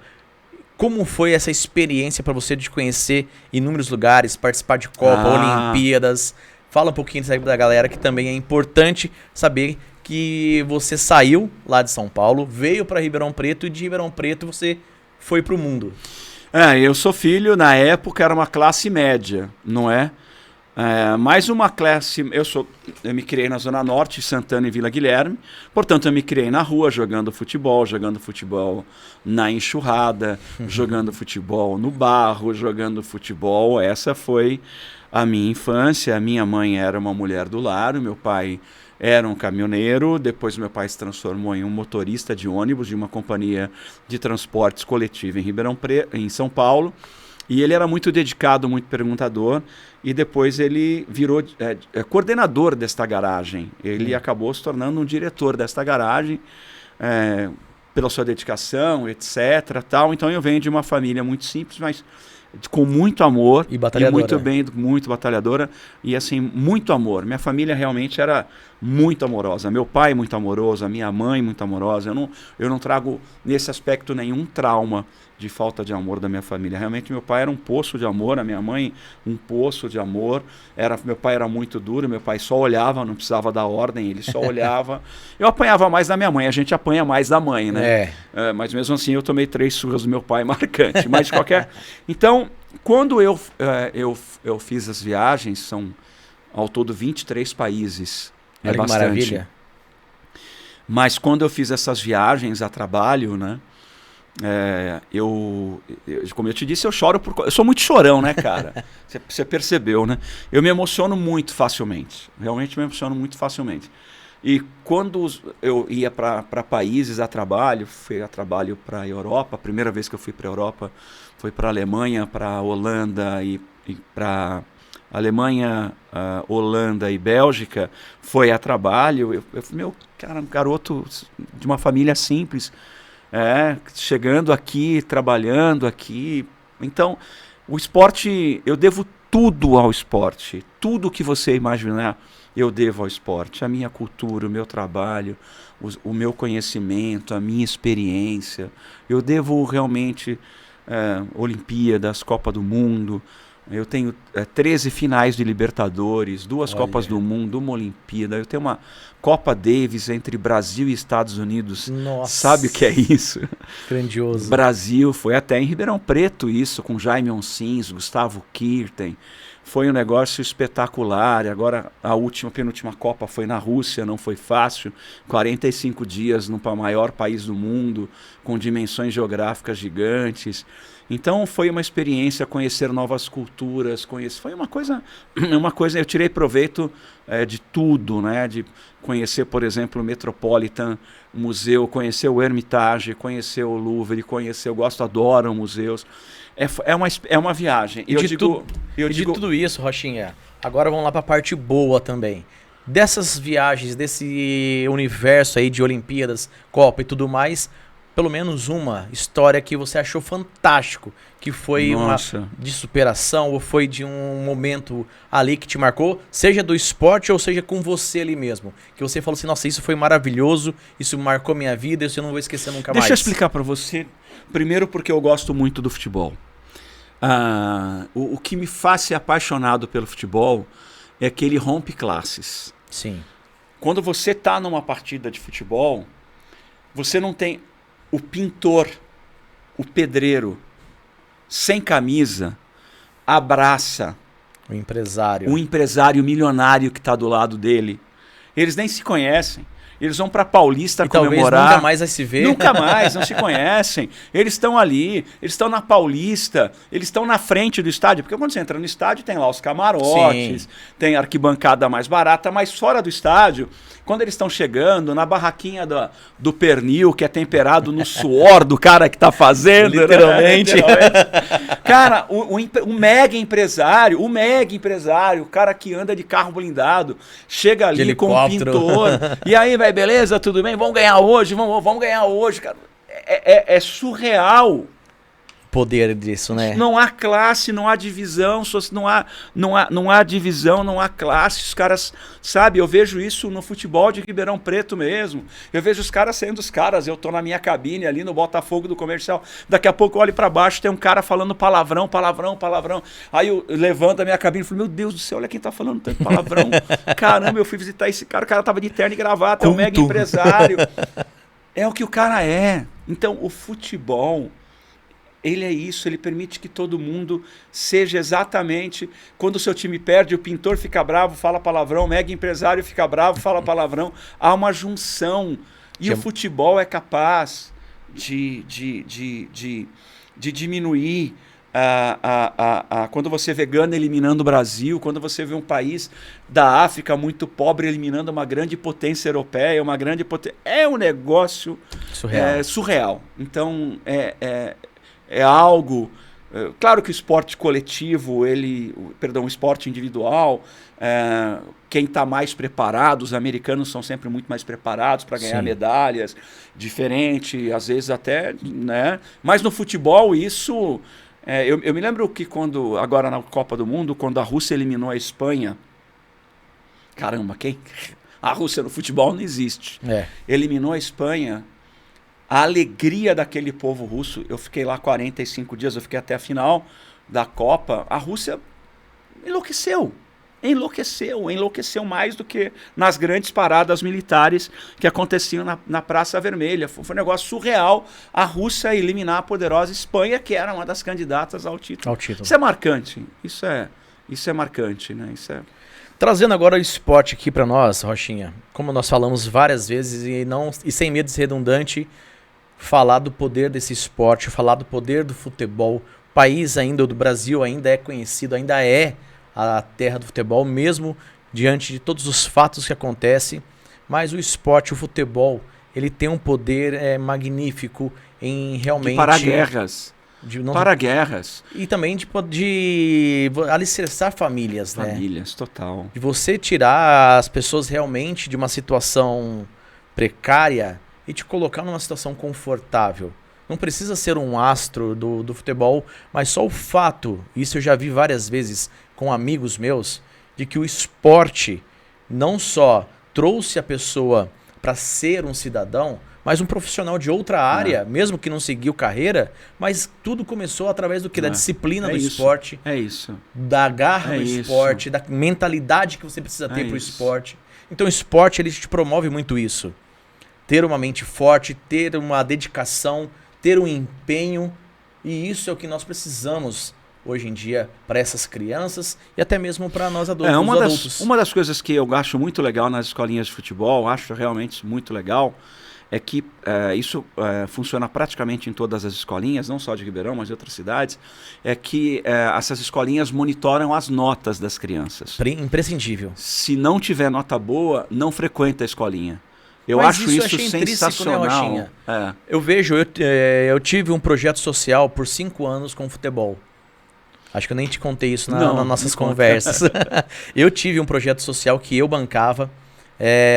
Speaker 1: Como foi essa experiência para você de conhecer inúmeros lugares, participar de Copa, Olimpíadas? Fala um pouquinho da galera, que também é importante saber que você saiu lá de São Paulo, veio para Ribeirão Preto e de Ribeirão Preto você foi para o mundo.
Speaker 2: Eu sou filho, na época era uma classe média, não é? Mais uma classe, eu me criei na Zona Norte, Santana e Vila Guilherme, portanto eu me criei na rua jogando futebol na enxurrada, jogando futebol no barro, jogando futebol. Essa foi a minha infância. A minha mãe era uma mulher do lar, o meu pai era um caminhoneiro, depois meu pai se transformou em um motorista de ônibus de uma companhia de transportes coletivo em São Paulo, e ele era muito dedicado, muito perguntador, e depois ele virou coordenador desta garagem. Ele acabou se tornando um diretor desta garagem, pela sua dedicação, etc. Tal. Então eu venho de uma família muito simples, mas com muito amor
Speaker 1: e batalhadora.
Speaker 2: Muito batalhadora e assim, muito amor. Minha família realmente era muito amorosa. Meu pai muito amoroso, a minha mãe muito amorosa. Eu não trago nesse aspecto nenhum trauma de falta de amor da minha família. Realmente meu pai era um poço de amor, a minha mãe um poço de amor. Meu pai era muito duro, meu pai só olhava, não precisava dar ordem, ele só olhava. Eu apanhava mais da minha mãe, a gente apanha mais da mãe, né? Mas mesmo assim eu tomei 3 surras do meu pai marcante. Mas de qualquer... Então, quando eu fiz as viagens, são ao todo 23 países.
Speaker 1: Olha que maravilha.
Speaker 2: Mas quando eu fiz essas viagens a trabalho, né? Como eu te disse, eu choro eu sou muito chorão, né, cara? Você percebeu, né? Eu me emociono muito facilmente. Realmente me emociono muito facilmente. E quando eu ia para países a trabalho, fui a trabalho para a Europa, a primeira vez que eu fui para a Europa foi para a Alemanha, para a Holanda e para Alemanha, Holanda e Bélgica, foi a trabalho. Eu fui, meu, cara, um garoto de uma família simples, chegando aqui, trabalhando aqui. Então, o esporte, eu devo tudo ao esporte. Tudo que você imaginar, eu devo ao esporte. A minha cultura, o meu trabalho, o meu conhecimento, a minha experiência. Eu devo realmente Olimpíadas, Copa do Mundo. Eu tenho 13 finais de Libertadores, 2 Copas do Mundo, uma Olimpíada. Eu tenho uma Copa Davis entre Brasil e Estados Unidos.
Speaker 1: Nossa.
Speaker 2: Sabe o que é isso?
Speaker 1: Grandioso.
Speaker 2: Brasil, foi até em Ribeirão Preto isso, com Jaime Oncins, Gustavo Kirten. Foi um negócio espetacular. Agora a penúltima Copa foi na Rússia, não foi fácil. 45 dias no maior país do mundo, com dimensões geográficas gigantes. Então foi uma experiência, conhecer novas culturas, foi uma coisa, eu tirei proveito de tudo, né? De conhecer, por exemplo, o Metropolitan Museu, conhecer o Hermitage, conhecer o Louvre, adoro museus. É uma viagem.
Speaker 1: De tudo isso, Rochinha, agora vamos lá para a parte boa também. Dessas viagens, desse universo aí de Olimpíadas, Copa e tudo mais, pelo menos uma história que você achou fantástico, que foi uma de superação ou foi de um momento ali que te marcou, seja do esporte ou seja com você ali mesmo, que você falou assim, nossa, isso foi maravilhoso, isso marcou minha vida, isso eu não vou esquecer nunca mais.
Speaker 2: Deixa eu explicar para você, primeiro porque eu gosto muito do futebol. O que me faz ser apaixonado pelo futebol é que ele rompe classes.
Speaker 1: Sim.
Speaker 2: Quando você está numa partida de futebol, você não tem o pintor, o pedreiro, sem camisa, abraça
Speaker 1: o empresário.
Speaker 2: Um empresário milionário que está do lado dele. Eles nem se conhecem. Eles vão para Paulista comemorar.
Speaker 1: Talvez nunca mais vai se ver.
Speaker 2: Nunca mais, não se conhecem. Eles estão ali, eles estão na Paulista, eles estão na frente do estádio. Porque quando você entra no estádio, tem lá os camarotes, sim, tem arquibancada mais barata, mas fora do estádio, quando eles estão chegando na barraquinha do pernil, que é temperado no suor do cara que está fazendo.
Speaker 1: Literalmente.
Speaker 2: Né? Cara, o mega empresário, o cara que anda de carro blindado, chega ali com um pintor. E aí, velho, beleza? Tudo bem? Vamos ganhar hoje, vamos ganhar hoje, cara. É surreal.
Speaker 1: Poder disso, né?
Speaker 2: Não há classe, não há divisão, não há divisão, não há classe. Os caras, sabe, eu vejo isso no futebol de Ribeirão Preto mesmo. Eu vejo os caras sendo os caras. Eu tô na minha cabine ali no Botafogo do Comercial. Daqui a pouco eu olho para baixo, tem um cara falando palavrão. Aí eu levanto a minha cabine e falo, meu Deus do céu, olha quem tá falando tanto palavrão. Caramba, eu fui visitar esse cara, o cara tava de terno e gravata, é um mega empresário. É o que o cara é. Então, o futebol, ele é isso, ele permite que todo mundo seja exatamente... Quando o seu time perde, o pintor fica bravo, fala palavrão, o mega empresário fica bravo, fala palavrão. Há uma junção. E o futebol é capaz de diminuir... quando você vê Gana eliminando o Brasil, quando você vê um país da África muito pobre eliminando uma grande potência europeia, é um negócio surreal. Então, é algo... Claro que o esporte coletivo, o esporte individual, quem está mais preparado, os americanos são sempre muito mais preparados para ganhar medalhas, diferente, às vezes até, né? Mas no futebol isso... Eu me lembro que agora na Copa do Mundo, quando a Rússia eliminou a Espanha, caramba, a Rússia no futebol não existe. Eliminou a Espanha, a alegria daquele povo russo, eu fiquei lá 45 dias, eu fiquei até a final da Copa, a Rússia enlouqueceu mais do que nas grandes paradas militares que aconteciam na Praça Vermelha. Foi um negócio surreal a Rússia eliminar a poderosa Espanha, que era uma das candidatas ao título. Isso é marcante. Isso é marcante, né?
Speaker 1: Trazendo agora o esporte aqui para nós, Rochinha, como nós falamos várias vezes e sem medo de ser redundante, falar do poder desse esporte, falar do poder do futebol. O país ainda, do Brasil ainda é conhecido, ainda é a terra do futebol, mesmo diante de todos os fatos que acontecem. Mas o esporte, o futebol, ele tem um poder magnífico em realmente...
Speaker 2: De parar guerras. Para guerras.
Speaker 1: E também de alicerçar famílias, né?
Speaker 2: Famílias, total.
Speaker 1: De você tirar as pessoas realmente de uma situação precária e te colocar numa situação confortável. Não precisa ser um astro do futebol, mas só o fato, isso eu já vi várias vezes com amigos meus, de que o esporte não só trouxe a pessoa para ser um cidadão, mas um profissional de outra área, mesmo que não seguiu carreira, mas tudo começou através do que? Da disciplina do esporte.
Speaker 2: É isso.
Speaker 1: Da garra do esporte, da mentalidade que você precisa ter pro esporte. Então o esporte, ele te promove muito isso. Ter uma mente forte, ter uma dedicação, ter um empenho. E isso é o que nós precisamos hoje em dia para essas crianças e até mesmo para nós adultos.
Speaker 2: Uma das coisas que eu acho muito legal nas escolinhas de futebol, acho realmente muito legal, é que isso funciona praticamente em todas as escolinhas, não só de Ribeirão, mas de outras cidades, é que essas escolinhas monitoram as notas das crianças.
Speaker 1: Imprescindível.
Speaker 2: Se não tiver nota boa, não frequenta a escolinha. Eu acho isso sensacional.
Speaker 1: Né, eu vejo, eu tive um projeto social por 5 anos com futebol. Acho que eu nem te contei isso nas nossas conversas. Eu tive um projeto social que eu bancava,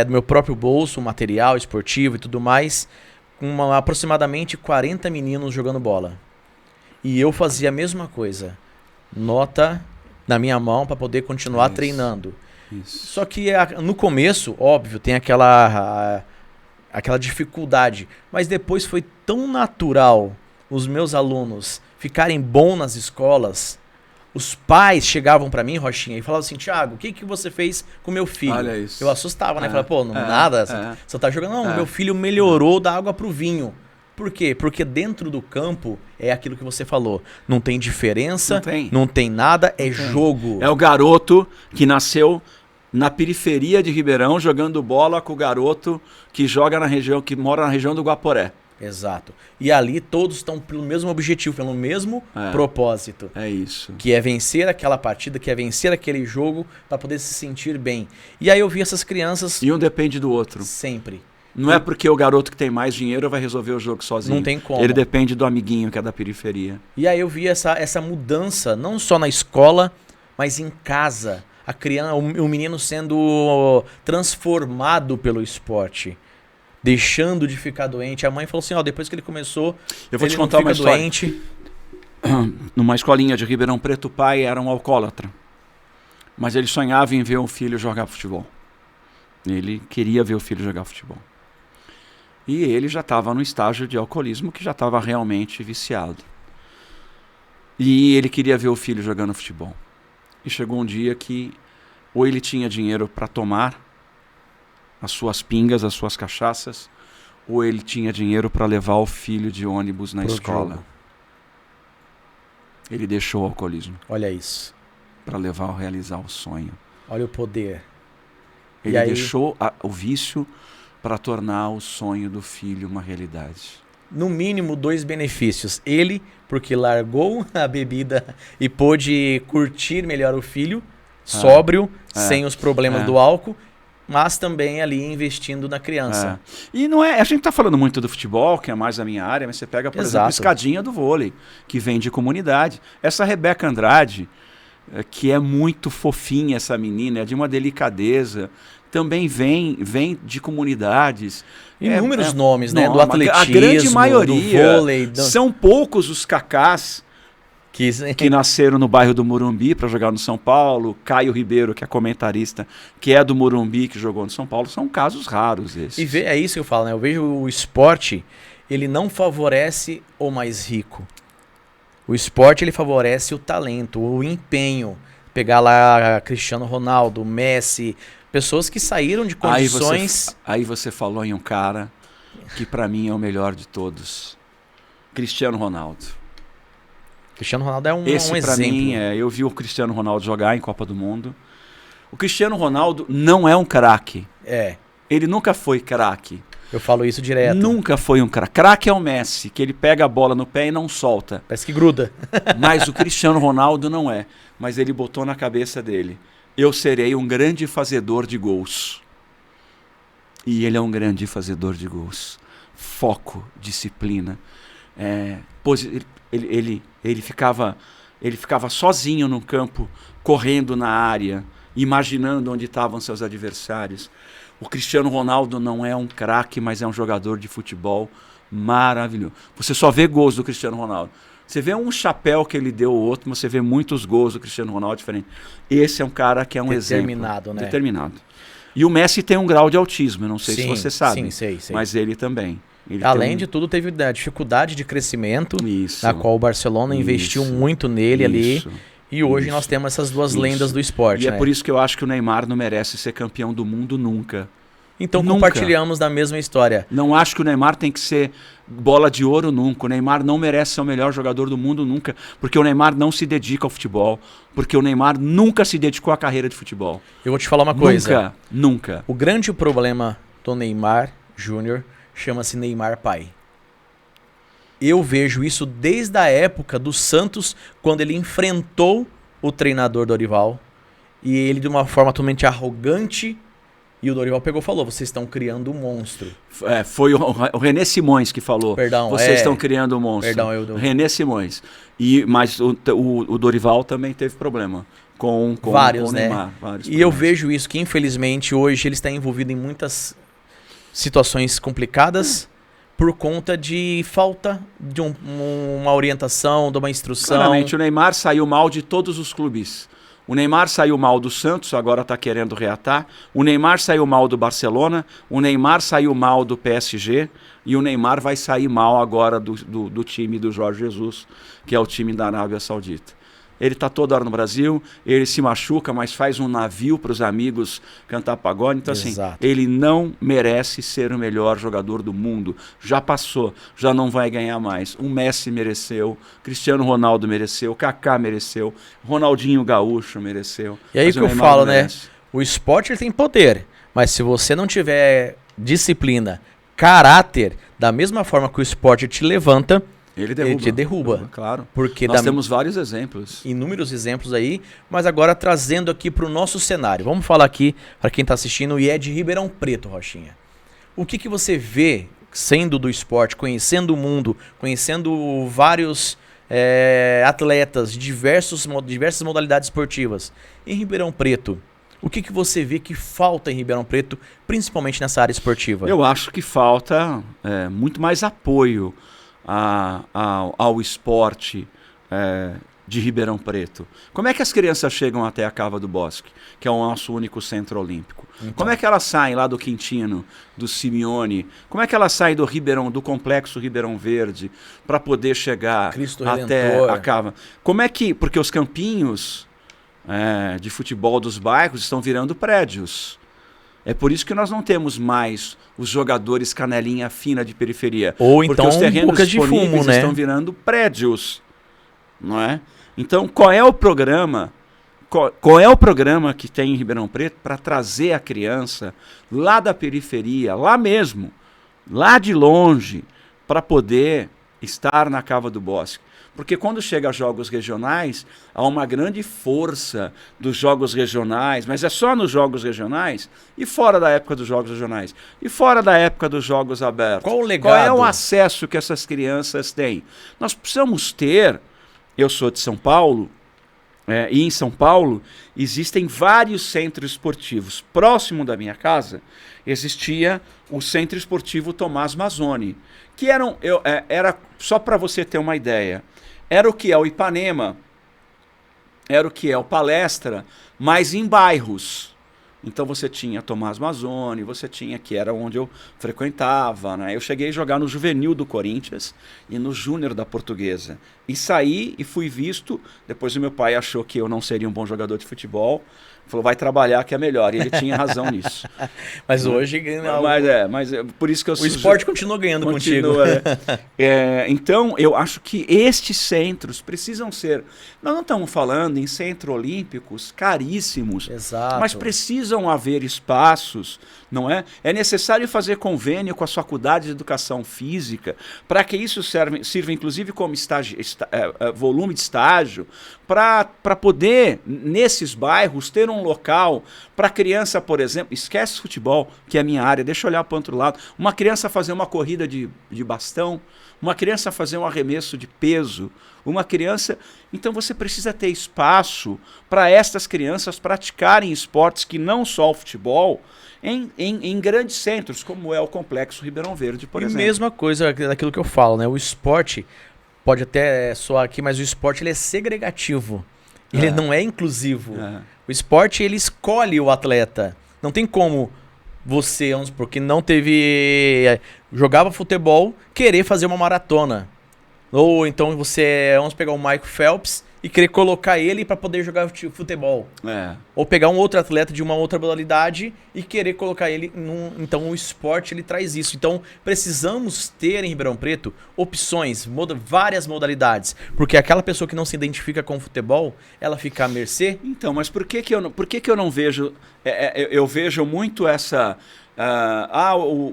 Speaker 1: do meu próprio bolso, material esportivo e tudo mais, com aproximadamente 40 meninos jogando bola. E eu fazia a mesma coisa. Nota na minha mão para poder continuar treinando. Isso. Só que no começo, óbvio, tem aquela dificuldade. Mas depois foi tão natural os meus alunos ficarem bons nas escolas. Os pais chegavam pra mim, Rochinha, e falavam assim: Thiago, o que você fez com meu filho? Olha isso. Eu assustava, né? Falava, pô, nada, você tá jogando. Não, meu filho melhorou da água pro vinho. Por quê? Porque dentro do campo é aquilo que você falou. Não tem diferença, não tem nada, jogo.
Speaker 2: É o garoto que nasceu na periferia de Ribeirão jogando bola com o garoto que joga na região, que mora na região do Guaporé.
Speaker 1: Exato. E ali todos estão pelo mesmo objetivo, pelo mesmo propósito.
Speaker 2: É isso.
Speaker 1: Que é vencer aquela partida, que é vencer aquele jogo para poder se sentir bem. E aí eu vi essas crianças...
Speaker 2: E um depende do outro.
Speaker 1: Sempre.
Speaker 2: Não é porque o garoto que tem mais dinheiro vai resolver o jogo sozinho.
Speaker 1: Não tem como.
Speaker 2: Ele depende do amiguinho que é da periferia.
Speaker 1: E aí eu vi essa mudança, não só na escola, mas em casa. A criança, o menino sendo transformado pelo esporte. Deixando de ficar doente. A mãe falou assim, depois que ele começou,
Speaker 2: eu vou te contar uma história. Doente. Numa escolinha de Ribeirão Preto, o pai era um alcoólatra. Mas ele sonhava em ver o filho jogar futebol. Ele queria ver o filho jogar futebol. E ele já estava no estágio de alcoolismo que já estava realmente viciado. E ele queria ver o filho jogando futebol. E chegou um dia que ou ele tinha dinheiro para tomar as suas pingas, as suas cachaças, ou ele tinha dinheiro para levar o filho de ônibus na escola. Jogo. Ele deixou o alcoolismo.
Speaker 1: Olha isso.
Speaker 2: Para realizar o sonho.
Speaker 1: Olha o poder.
Speaker 2: Ele deixou o vício para tornar o sonho do filho uma realidade.
Speaker 1: No mínimo 2 benefícios. Ele, porque largou a bebida e pôde curtir melhor o filho, sóbrio, sem os problemas do álcool, mas também ali investindo na criança.
Speaker 2: E não é, a gente está falando muito do futebol, que é mais a minha área, mas você pega, por exemplo, a escadinha do vôlei, que vem de comunidade. Essa Rebeca Andrade, que é muito fofinha essa menina, é de uma delicadeza, também vem de comunidades.
Speaker 1: Inúmeros nomes, né? Do atletismo,
Speaker 2: a grande maioria,
Speaker 1: do vôlei.
Speaker 2: São poucos os cacás que nasceram no bairro do Morumbi para jogar no São Paulo. Caio Ribeiro, que é comentarista, que é do Morumbi, que jogou no São Paulo. São casos raros esses.
Speaker 1: E é isso que eu falo, né? Eu vejo o esporte, ele não favorece o mais rico. O esporte, ele favorece o talento, o empenho. Pegar lá Cristiano Ronaldo, Messi, pessoas que saíram de condições...
Speaker 2: Aí você falou em um cara que para mim é o melhor de todos. Cristiano Ronaldo.
Speaker 1: Cristiano Ronaldo é um
Speaker 2: Esse,
Speaker 1: exemplo.
Speaker 2: Esse para mim, eu vi o Cristiano Ronaldo jogar em Copa do Mundo. O Cristiano Ronaldo não é um craque.
Speaker 1: É.
Speaker 2: Ele nunca foi craque.
Speaker 1: Eu falo isso direto.
Speaker 2: Nunca foi um craque. Craque é o Messi, que ele pega a bola no pé e não solta.
Speaker 1: Parece que gruda.
Speaker 2: Mas o Cristiano Ronaldo não é. Mas ele botou na cabeça dele: eu serei um grande fazedor de gols. E ele é um grande fazedor de gols. Foco, disciplina. Ele ficava sozinho no campo, correndo na área, imaginando onde estavam seus adversários. O Cristiano Ronaldo não é um craque, mas é um jogador de futebol maravilhoso. Você só vê gols do Cristiano Ronaldo. Você vê um chapéu que ele deu ao outro, mas você vê muitos gols do Cristiano Ronaldo diferente. Esse é um cara que é um
Speaker 1: determinado,
Speaker 2: exemplo.
Speaker 1: Né?
Speaker 2: Determinado. E o Messi tem um grau de autismo, eu não sei se você sabe.
Speaker 1: Sim, sei.
Speaker 2: Mas ele também.
Speaker 1: Além de tudo, teve a dificuldade de crescimento, na qual o Barcelona investiu muito nele ali. E hoje nós temos essas duas lendas do esporte.
Speaker 2: E é por isso que eu acho que o Neymar não merece ser campeão do mundo nunca.
Speaker 1: Então compartilhamos da mesma história.
Speaker 2: Não acho que o Neymar tem que ser bola de ouro nunca. O Neymar não merece ser o melhor jogador do mundo nunca. Porque o Neymar não se dedica ao futebol. Porque o Neymar nunca se dedicou à carreira de futebol.
Speaker 1: Eu vou te falar uma coisa.
Speaker 2: Nunca.
Speaker 1: O grande problema do Neymar Júnior chama-se Neymar pai. Eu vejo isso desde a época do Santos, quando ele enfrentou o treinador Dorival. E ele, de uma forma totalmente arrogante, e o Dorival pegou e falou: vocês estão criando um monstro.
Speaker 2: Foi o René Simões que falou:
Speaker 1: perdão,
Speaker 2: vocês estão criando um monstro.
Speaker 1: Perdão,
Speaker 2: René Simões. Mas o Dorival também teve problema com
Speaker 1: vários,
Speaker 2: o Neymar. Vários
Speaker 1: eu vejo isso, que infelizmente hoje ele está envolvido em muitas situações complicadas por conta de falta de uma orientação, de uma instrução.
Speaker 2: Claramente, o Neymar saiu mal de todos os clubes. O Neymar saiu mal do Santos, agora está querendo reatar. O Neymar saiu mal do Barcelona. O Neymar saiu mal do PSG. E o Neymar vai sair mal agora do time do Jorge Jesus, que é o time da Arábia Saudita. Ele está toda hora no Brasil, ele se machuca, mas faz um navio para os amigos cantar pagode. Então,
Speaker 1: Exato.
Speaker 2: assim, ele não merece ser o melhor jogador do mundo. Já passou, já não vai ganhar mais. O Messi mereceu, Cristiano Ronaldo mereceu, Kaká mereceu, Ronaldinho Gaúcho mereceu.
Speaker 1: E aí que eu falo, né? O esporte ele tem poder, mas se você não tiver disciplina, caráter, da mesma forma que o esporte te levanta, ele te derruba.
Speaker 2: Claro.
Speaker 1: Porque
Speaker 2: nós temos vários exemplos.
Speaker 1: Inúmeros exemplos aí, mas agora trazendo aqui para o nosso cenário. Vamos falar aqui, para quem está assistindo, e é de Ribeirão Preto, Rochinha. O que você vê, sendo do esporte, conhecendo o mundo, conhecendo vários atletas de diversas modalidades esportivas, em Ribeirão Preto? O que você vê que falta em Ribeirão Preto, principalmente nessa área esportiva?
Speaker 2: Eu acho que falta muito mais apoio ao esporte de Ribeirão Preto. Como é que as crianças chegam até a Cava do Bosque, que é o nosso único centro olímpico? Então. Como é que elas saem lá do Quintino, do Simeone? Como é que elas saem do complexo Ribeirão Verde para poder chegar até a Cava? Como é que... Porque os campinhos de futebol dos bairros estão virando prédios. É por isso que nós não temos mais os jogadores canelinha fina de periferia.
Speaker 1: Ou
Speaker 2: porque
Speaker 1: então
Speaker 2: os terrenos
Speaker 1: bocas de fumo, né?
Speaker 2: Estão virando prédios, não é? Então, qual é o programa? Qual é o programa que tem em Ribeirão Preto para trazer a criança lá da periferia, lá mesmo, lá de longe, para poder estar na Cava do Bosque? Porque quando chega a jogos regionais, há uma grande força dos jogos regionais, mas é só nos jogos regionais e fora da época dos jogos regionais. E fora da época dos jogos abertos.
Speaker 1: Qual o legado?
Speaker 2: Qual é o acesso que essas crianças têm? Nós precisamos ter, eu sou de São Paulo, e em São Paulo existem vários centros esportivos. Próximo da minha casa existia o Centro Esportivo Tomás Mazzoni, que era só para você ter uma ideia, era o que é o Ipanema, era o que é o Palestra, mas em bairros. Então você tinha Tomás Mazzoni, você tinha, que era onde eu frequentava, né? Eu cheguei a jogar no juvenil do Corinthians e no júnior da Portuguesa. E saí e fui visto, depois o meu pai achou que eu não seria um bom jogador de futebol, falou, vai trabalhar que é melhor. E ele tinha razão nisso.
Speaker 1: Mas hoje...
Speaker 2: Mas por isso que eu...
Speaker 1: O esporte continua ganhando contigo.
Speaker 2: Então, eu acho que estes centros precisam ser... Nós não estamos falando em centros olímpicos caríssimos.
Speaker 1: Exato.
Speaker 2: Mas precisam haver espaços, não é? É necessário fazer convênio com as faculdades de educação física para que isso sirva inclusive como volume de estágio, para poder, nesses bairros, ter um local para a criança, por exemplo, esquece futebol, que é a minha área, deixa eu olhar para o outro lado, uma criança fazer uma corrida de bastão, uma criança fazer um arremesso de peso, uma criança... Então você precisa ter espaço para estas crianças praticarem esportes que não só o futebol, em grandes centros, como é o Complexo Ribeirão Verde, por exemplo.
Speaker 1: E mesma coisa daquilo que eu falo, né? O esporte, pode até soar aqui, mas o esporte ele é segregativo. Ele não é inclusivo. O esporte, ele escolhe o atleta. Não tem como você, porque não teve... jogava futebol, querer fazer uma maratona. Ou então você, vamos pegar o Michael Phelps e querer colocar ele para poder jogar futebol. Ou pegar um outro atleta de uma outra modalidade e querer colocar ele num... Então o esporte ele traz isso. Então precisamos ter em Ribeirão Preto opções, várias modalidades. Porque aquela pessoa que não se identifica com o futebol, ela fica à mercê.
Speaker 2: Então, mas por que eu não vejo... eu vejo muito essa...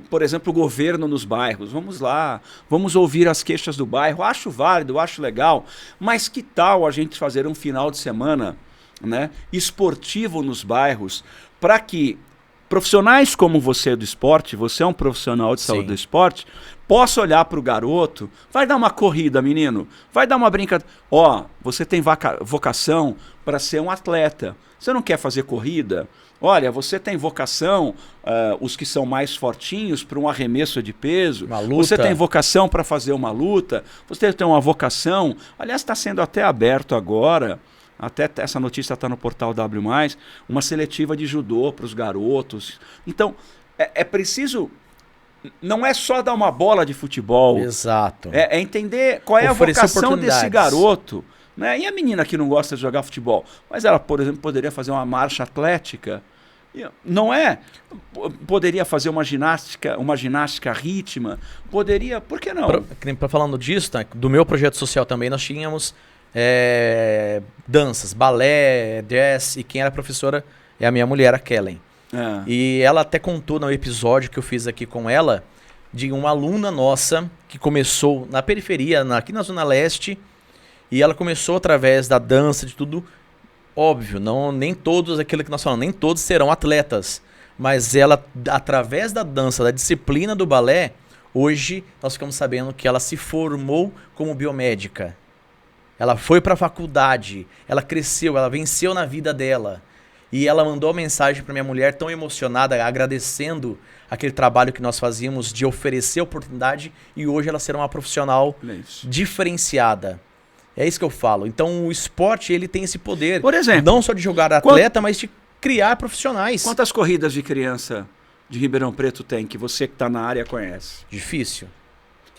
Speaker 2: por exemplo, o governo nos bairros. Vamos lá, vamos ouvir as queixas do bairro. Acho válido, acho legal, mas que tal a gente fazer um final de semana, né, esportivo nos bairros, para que profissionais como você do esporte, você é um profissional de saúde do esporte, possa olhar para o garoto, vai dar uma corrida, menino, vai dar uma brincadeira. Você tem vocação para ser um atleta. Você não quer fazer corrida? Olha, você tem vocação, os que são mais fortinhos, para um arremesso de peso.
Speaker 1: Uma luta.
Speaker 2: Você tem vocação para fazer uma luta. Você tem uma vocação. Aliás, está sendo até aberto agora, até essa notícia está no portal W+, uma seletiva de judô para os garotos. Então, é preciso... Não é só dar uma bola de futebol.
Speaker 1: Exato.
Speaker 2: É entender qual é a vocação desse garoto. Né? E a menina que não gosta de jogar futebol? Mas ela, por exemplo, poderia fazer uma marcha atlética. Não é? Poderia fazer uma ginástica rítmica. Poderia, por que não?
Speaker 1: Falando disso, tá? Do meu projeto social também, nós tínhamos danças, balé, jazz, e quem era professora é a minha mulher, a Kellen. E ela até contou no episódio que eu fiz aqui com ela, de uma aluna nossa que começou na periferia, aqui na Zona Leste, e ela começou através da dança, de tudo. Óbvio, nem todos, aquilo que nós falamos, nem todos serão atletas. Mas ela, através da dança, da disciplina do balé, hoje nós ficamos sabendo que ela se formou como biomédica. Ela foi para a faculdade, ela cresceu, ela venceu na vida dela. E ela mandou uma mensagem para minha mulher tão emocionada, agradecendo aquele trabalho que nós fazíamos de oferecer oportunidade, e hoje ela será uma profissional diferenciada. É isso que eu falo. Então o esporte, ele tem esse poder,
Speaker 2: por exemplo,
Speaker 1: não só de jogar atleta, mas de criar profissionais.
Speaker 2: Quantas corridas de criança de Ribeirão Preto tem, que você que está na área conhece?
Speaker 1: Difícil.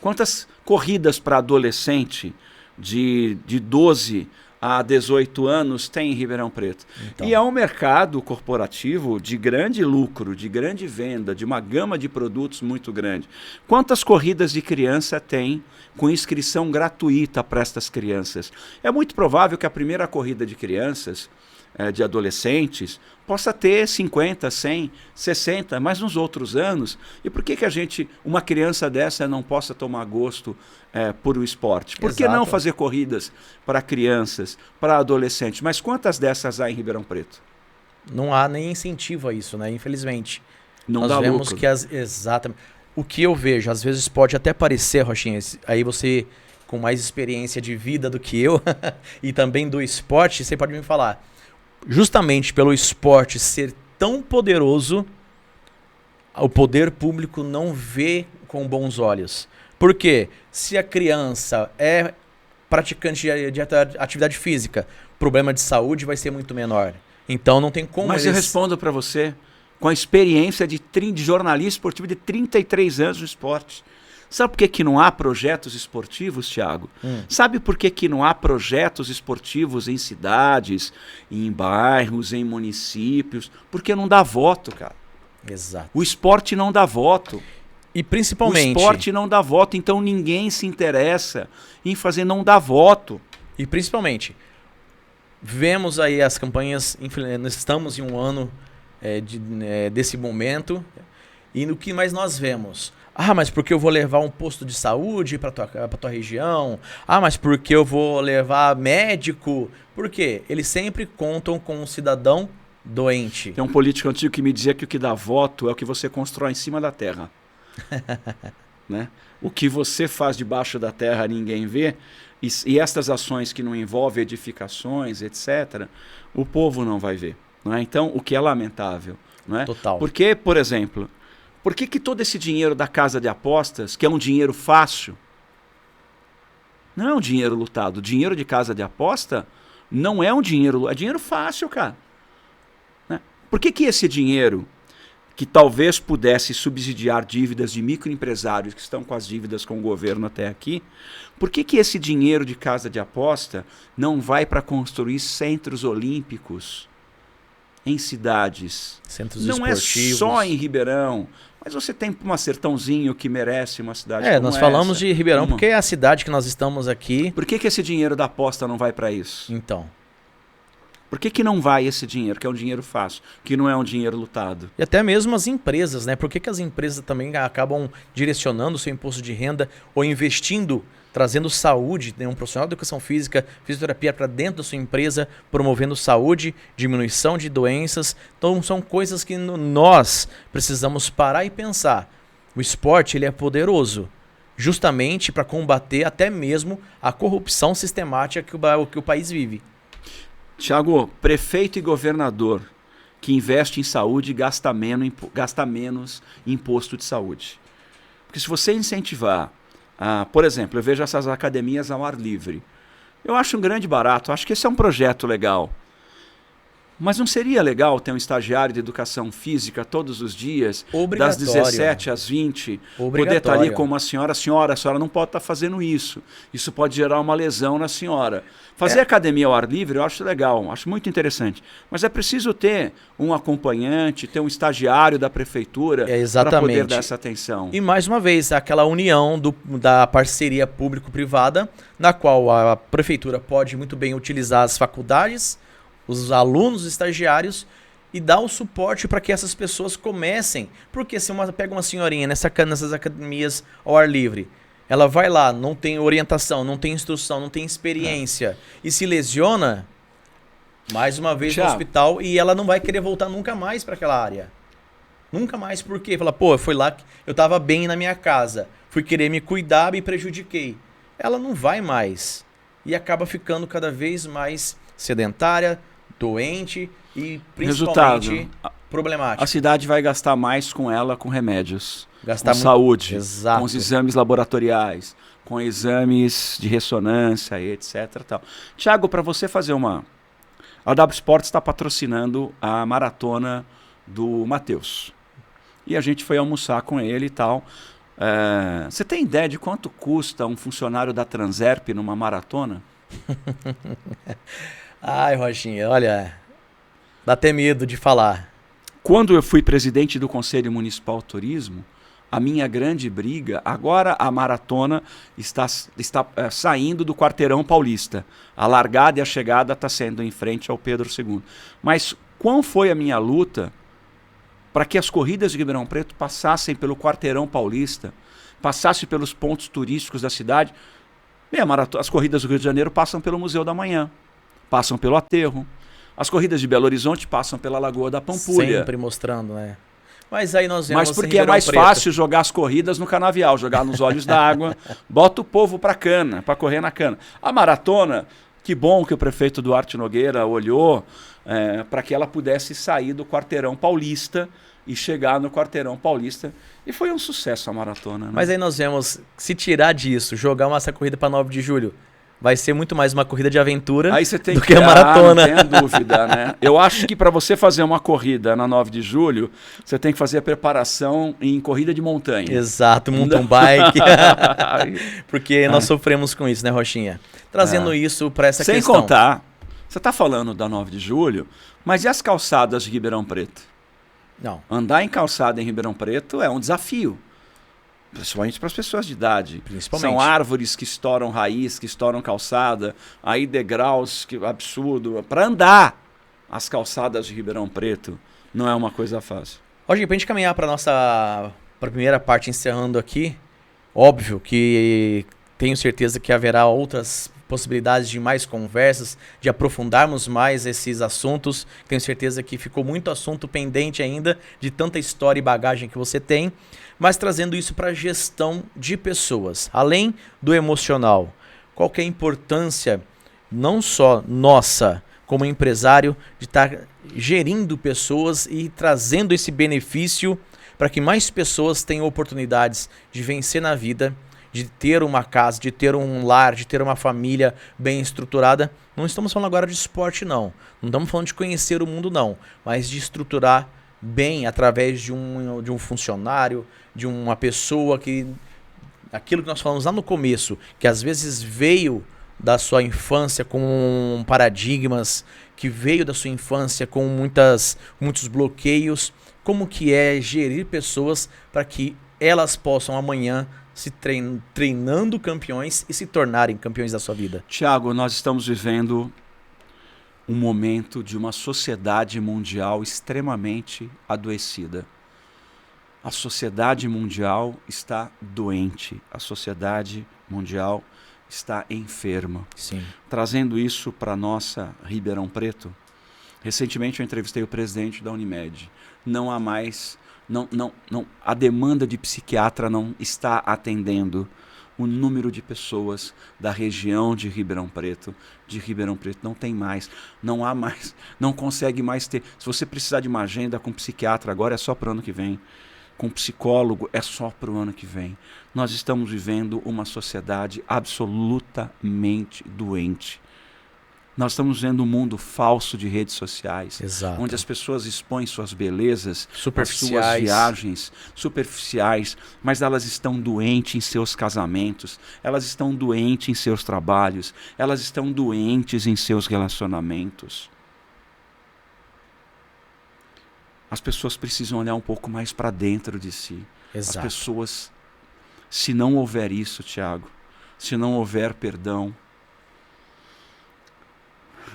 Speaker 2: Quantas corridas para adolescente de 12 a 18 anos tem em Ribeirão Preto? Então. E é um mercado corporativo de grande lucro, de grande venda, de uma gama de produtos muito grande. Quantas corridas de criança tem com inscrição gratuita para estas crianças? É muito provável que a primeira corrida de crianças, de adolescentes, possa ter 50, 100, 60, mas nos outros anos. E por que uma criança dessa não possa tomar gosto por o esporte? Por que não fazer corridas para crianças, para adolescentes? Mas quantas dessas há em Ribeirão Preto?
Speaker 1: Não há nem incentivo a isso, né? Infelizmente.
Speaker 2: Nós dá
Speaker 1: vemos
Speaker 2: lucro.
Speaker 1: Que exatamente. O que eu vejo, às vezes pode até parecer, Rochinha, aí você com mais experiência de vida do que eu e também do esporte, você pode me falar. Justamente pelo esporte ser tão poderoso, o poder público não vê com bons olhos. Por quê? Se a criança é praticante de atividade física, o problema de saúde vai ser muito menor. Então não tem como
Speaker 2: Mas eu respondo para você com a experiência de jornalista esportivo de 33 anos no esporte. Sabe por que não há projetos esportivos, Thiago? Sabe por que não há projetos esportivos em cidades, em bairros, em municípios? Porque não dá voto, cara.
Speaker 1: Exato.
Speaker 2: O esporte não dá voto.
Speaker 1: E principalmente...
Speaker 2: O esporte não dá voto, então ninguém se interessa em fazer não dar voto.
Speaker 1: E principalmente, vemos aí as campanhas, nós estamos em um ano desse momento, e no que mais nós vemos? Ah, mas porque eu vou levar um posto de saúde para tua região? Ah, mas porque eu vou levar médico? Por quê? Eles sempre contam com um cidadão doente.
Speaker 2: Tem um político antigo que me dizia que o que dá voto é o que você constrói em cima da terra. Né? O que você faz debaixo da terra ninguém vê, e estas ações que não envolvem edificações, etc., o povo não vai ver. Não é? Então, o que é lamentável. Não é?
Speaker 1: Total.
Speaker 2: Porque, por exemplo, por que todo esse dinheiro da casa de apostas, que é um dinheiro fácil, não é um dinheiro lutado? O dinheiro de casa de aposta não é um dinheiro... É dinheiro fácil, cara. Né? Por que esse dinheiro, que talvez pudesse subsidiar dívidas de microempresários que estão com as dívidas com o governo até aqui, por que esse dinheiro de casa de aposta não vai para construir centros olímpicos em cidades?
Speaker 1: Centros
Speaker 2: não
Speaker 1: esportivos.
Speaker 2: É só em Ribeirão, mas você tem uma Sertãozinho que merece uma cidade como
Speaker 1: nós
Speaker 2: essa.
Speaker 1: falamos de Ribeirão porque é a cidade que nós estamos aqui.
Speaker 2: Por que esse dinheiro da aposta não vai para isso?
Speaker 1: Então...
Speaker 2: Por que não vai esse dinheiro, que é um dinheiro fácil, que não é um dinheiro lutado?
Speaker 1: E até mesmo as empresas, né? Por que as empresas também acabam direcionando o seu imposto de renda ou investindo, trazendo saúde, né? Um profissional de educação física, fisioterapia para dentro da sua empresa, promovendo saúde, diminuição de doenças. Então são coisas que nós precisamos parar e pensar. O esporte ele é poderoso, justamente para combater até mesmo a corrupção sistemática que o país vive.
Speaker 2: Thiago, prefeito e governador que investe em saúde gasta menos imposto de saúde. Porque se você incentivar, por exemplo, eu vejo essas academias ao ar livre. Eu acho um grande barato, acho que esse é um projeto legal. Mas não seria legal ter um estagiário de educação física todos os dias, das 17 às 20, poder estar ali com uma senhora, a senhora não pode estar fazendo isso. Isso pode gerar uma lesão na senhora. Fazer academia ao ar livre eu acho legal, acho muito interessante. Mas é preciso ter um acompanhante, ter um estagiário da prefeitura para poder dar essa atenção.
Speaker 1: E mais uma vez, aquela união da parceria público-privada, na qual a prefeitura pode muito bem utilizar as faculdades, os alunos, os estagiários, e dar o suporte para que essas pessoas comecem. Porque se pega uma senhorinha nessas academias ao ar livre, ela vai lá, não tem orientação, não tem instrução, não tem experiência, e se lesiona, mais uma vez no hospital, e ela não vai querer voltar nunca mais para aquela área. Nunca mais, por quê? Fala, foi lá que eu estava bem na minha casa, fui querer me cuidar, me prejudiquei. Ela não vai mais, e acaba ficando cada vez mais sedentária, doente e principalmente problemática.
Speaker 2: A cidade vai gastar mais com ela com remédios,
Speaker 1: gastar
Speaker 2: com saúde,
Speaker 1: exato,
Speaker 2: com os exames laboratoriais, com exames de ressonância e etc. Tal. Thiago, para você fazer a W Sports está patrocinando a maratona do Matheus. E a gente foi almoçar com ele e tal. Você tem ideia de quanto custa um funcionário da Transerp numa maratona?
Speaker 1: Ai, Rochinha, olha, dá até medo de falar.
Speaker 2: Quando eu fui presidente do Conselho Municipal de Turismo, a minha grande briga, agora a maratona está saindo do Quarteirão Paulista. A largada e a chegada está sendo em frente ao Pedro II. Mas qual foi a minha luta para que as corridas de Ribeirão Preto passassem pelo Quarteirão Paulista, passassem pelos pontos turísticos da cidade? As corridas do Rio de Janeiro passam pelo Museu da Manhã, passam pelo Aterro. As corridas de Belo Horizonte passam pela Lagoa da Pampulha.
Speaker 1: Sempre mostrando, né? Mas aí nós vemos.
Speaker 2: Mas porque é mais fácil jogar as corridas no canavial, jogar nos olhos d'água, bota o povo para cana, para correr na cana. A maratona, que bom que o prefeito Duarte Nogueira olhou para que ela pudesse sair do Quarteirão Paulista e chegar no Quarteirão Paulista. E foi um sucesso a maratona. Né?
Speaker 1: Mas aí nós vemos, se tirar disso, jogar essa corrida para 9 de julho, vai ser muito mais uma corrida de aventura
Speaker 2: Aí você tem
Speaker 1: do que a
Speaker 2: não
Speaker 1: maratona.
Speaker 2: tenha dúvida, né? Eu acho que para você fazer uma corrida na 9 de julho, você tem que fazer a preparação em corrida de montanha.
Speaker 1: Exato, mountain bike. Porque nós sofremos com isso, né, Rochinha? Trazendo isso para essa
Speaker 2: Sem
Speaker 1: questão.
Speaker 2: contar, você está falando da 9 de julho, mas e as calçadas de Ribeirão Preto?
Speaker 1: Não.
Speaker 2: Andar em calçada em Ribeirão Preto é um desafio. Principalmente para as pessoas de idade.
Speaker 1: Principalmente.
Speaker 2: São árvores que estouram raiz, que estouram calçada, aí degraus, que absurdo. Para andar as calçadas de Ribeirão Preto não é uma coisa fácil.
Speaker 1: Rochinha, para a gente caminhar para a primeira parte, encerrando aqui, óbvio que tenho certeza que haverá outras possibilidades de mais conversas, de aprofundarmos mais esses assuntos. Tenho certeza que ficou muito assunto pendente ainda, de tanta história e bagagem que você tem, mas trazendo isso para a gestão de pessoas, além do emocional. Qual que é a importância, não só nossa, como empresário, de estar gerindo pessoas e trazendo esse benefício para que mais pessoas tenham oportunidades de vencer na vida, de ter uma casa, de ter um lar, de ter uma família bem estruturada. Não estamos falando agora de esporte, não. Não estamos falando de conhecer o mundo, não. Mas de estruturar bem através de um funcionário, de uma pessoa que... Aquilo que nós falamos lá no começo, que às vezes veio da sua infância com paradigmas, que veio da sua infância com muitos bloqueios. Como que é gerir pessoas para que elas possam amanhã se treinando campeões e se tornarem campeões da sua vida?
Speaker 2: Tiago, nós estamos vivendo um momento de uma sociedade mundial extremamente adoecida. A sociedade mundial está doente. A sociedade mundial está enferma.
Speaker 1: Sim.
Speaker 2: Trazendo isso para nossa Ribeirão Preto, recentemente eu entrevistei o presidente da Unimed. Não há mais... a demanda de psiquiatra não está atendendo o número de pessoas da região de Ribeirão Preto não tem mais, não há mais, não consegue mais ter. Se você precisar de uma agenda com psiquiatra agora é só para o ano que vem, com psicólogo é só para o ano que vem. Nós estamos vivendo uma sociedade absolutamente doente. Nós estamos vendo um mundo falso de redes sociais,
Speaker 1: Exato.
Speaker 2: Onde as pessoas expõem suas belezas,
Speaker 1: superficiais,
Speaker 2: as suas viagens superficiais, mas elas estão doentes em seus casamentos, elas estão doentes em seus trabalhos, elas estão doentes em seus relacionamentos. As pessoas precisam olhar um pouco mais para dentro de si.
Speaker 1: Exato.
Speaker 2: As pessoas, se não houver isso, Tiago, se não houver perdão,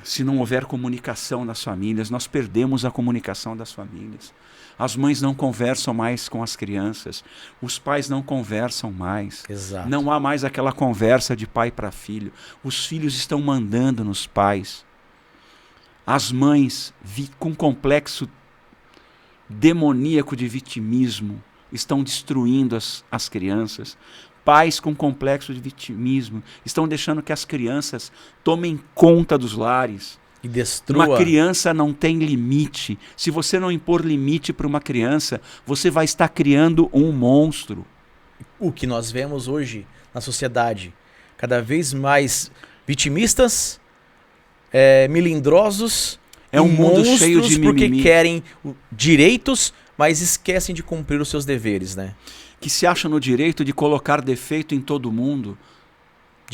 Speaker 2: se não houver comunicação nas famílias, nós perdemos a comunicação das famílias. As mães não conversam mais com as crianças, os pais não conversam mais.
Speaker 1: Exato.
Speaker 2: Não há mais aquela conversa de pai para filho. Os filhos estão mandando nos pais. As mães, com complexo demoníaco de vitimismo, estão destruindo as crianças. Pais com complexo de vitimismo estão deixando que as crianças tomem conta dos lares.
Speaker 1: E destrua.
Speaker 2: Uma criança não tem limite. Se você não impor limite para uma criança, você vai estar criando um monstro.
Speaker 1: O que nós vemos hoje na sociedade, cada vez mais vitimistas, melindrosos,
Speaker 2: é um mundo cheio de
Speaker 1: porque
Speaker 2: mimimi.
Speaker 1: Querem direitos, mas esquecem de cumprir os seus deveres, né?
Speaker 2: Que se acham no direito de colocar defeito em todo mundo,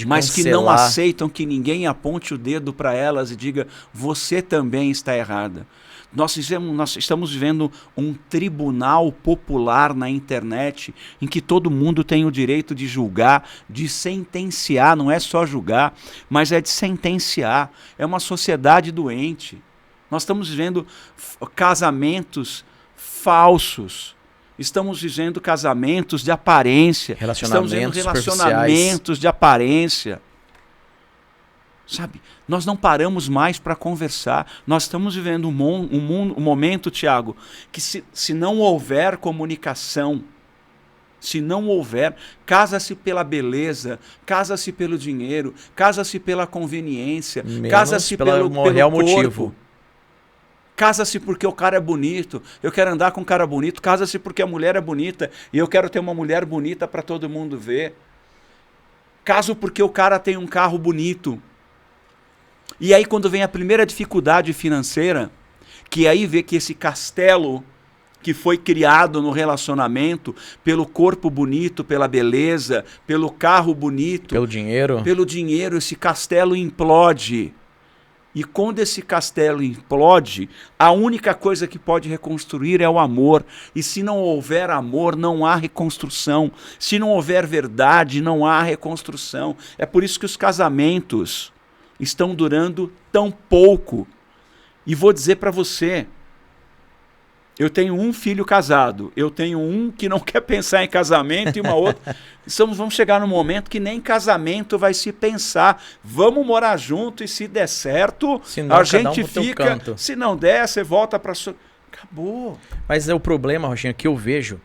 Speaker 2: mas
Speaker 1: cancelar.
Speaker 2: Que não aceitam que ninguém aponte o dedo para elas e diga, você também está errada. Nós estamos vivendo um tribunal popular na internet em que todo mundo tem o direito de julgar, de sentenciar, não é só julgar, mas é de sentenciar. É uma sociedade doente. Nós estamos vivendo casamentos falsos. Estamos vivendo casamentos de aparência. Estamos vivendo relacionamentos de aparência. Sabe? Nós não paramos mais para conversar. Nós estamos vivendo um momento, Tiago, que se não houver comunicação, se não houver, casa-se pela beleza, casa-se pelo dinheiro, casa-se pela conveniência, casa-se pelo
Speaker 1: real
Speaker 2: corpo.
Speaker 1: Motivo.
Speaker 2: Casa-se porque o cara é bonito, eu quero andar com um cara bonito. Casa-se porque a mulher é bonita e eu quero ter uma mulher bonita para todo mundo ver. Caso porque o cara tem um carro bonito. E aí quando vem a primeira dificuldade financeira, que aí vê que esse castelo que foi criado no relacionamento, pelo corpo bonito, pela beleza, pelo carro bonito, pelo dinheiro, esse castelo implode. E quando esse castelo implode, a única coisa que pode reconstruir é o amor. E se não houver amor, não há reconstrução. Se não houver verdade, não há reconstrução. É por isso que os casamentos estão durando tão pouco. E vou dizer para você, eu tenho um filho casado, eu tenho um que não quer pensar em casamento e uma outra. Vamos chegar num momento que nem casamento vai se pensar. Vamos morar junto e se der certo, a gente fica. Se não der, você volta para sua. Acabou.
Speaker 1: Mas o problema, Rochinha, que eu vejo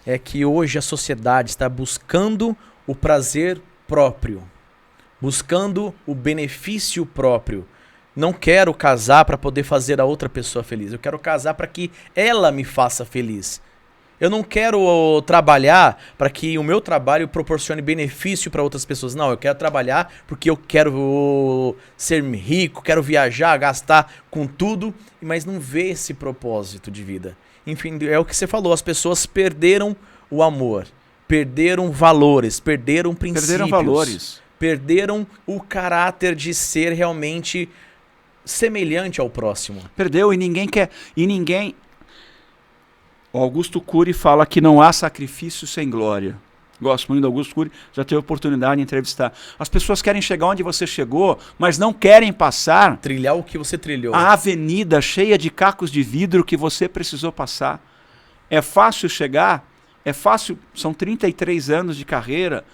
Speaker 1: é que hoje a sociedade está buscando o prazer próprio, buscando o benefício próprio. Não quero casar para poder fazer a outra pessoa feliz. Eu quero casar para que ela me faça feliz. Eu não quero trabalhar para que o meu trabalho proporcione benefício para outras pessoas. Não, eu quero trabalhar porque eu quero ser rico, quero viajar, gastar com tudo, mas não vê esse propósito de vida. Enfim, é o que você falou, as pessoas perderam o amor, perderam valores, perderam princípios.
Speaker 2: Perderam valores.
Speaker 1: Perderam o caráter de ser realmente semelhante ao próximo.
Speaker 2: Perdeu e ninguém quer. E ninguém. O Augusto Cury fala que não há sacrifício sem glória. Gosto muito do Augusto Cury, já tive a oportunidade de entrevistar. As pessoas querem chegar onde você chegou, mas não querem passar.
Speaker 1: Trilhar o que você trilhou.
Speaker 2: A avenida cheia de cacos de vidro que você precisou passar. É fácil chegar? É fácil. São 33 anos de carreira.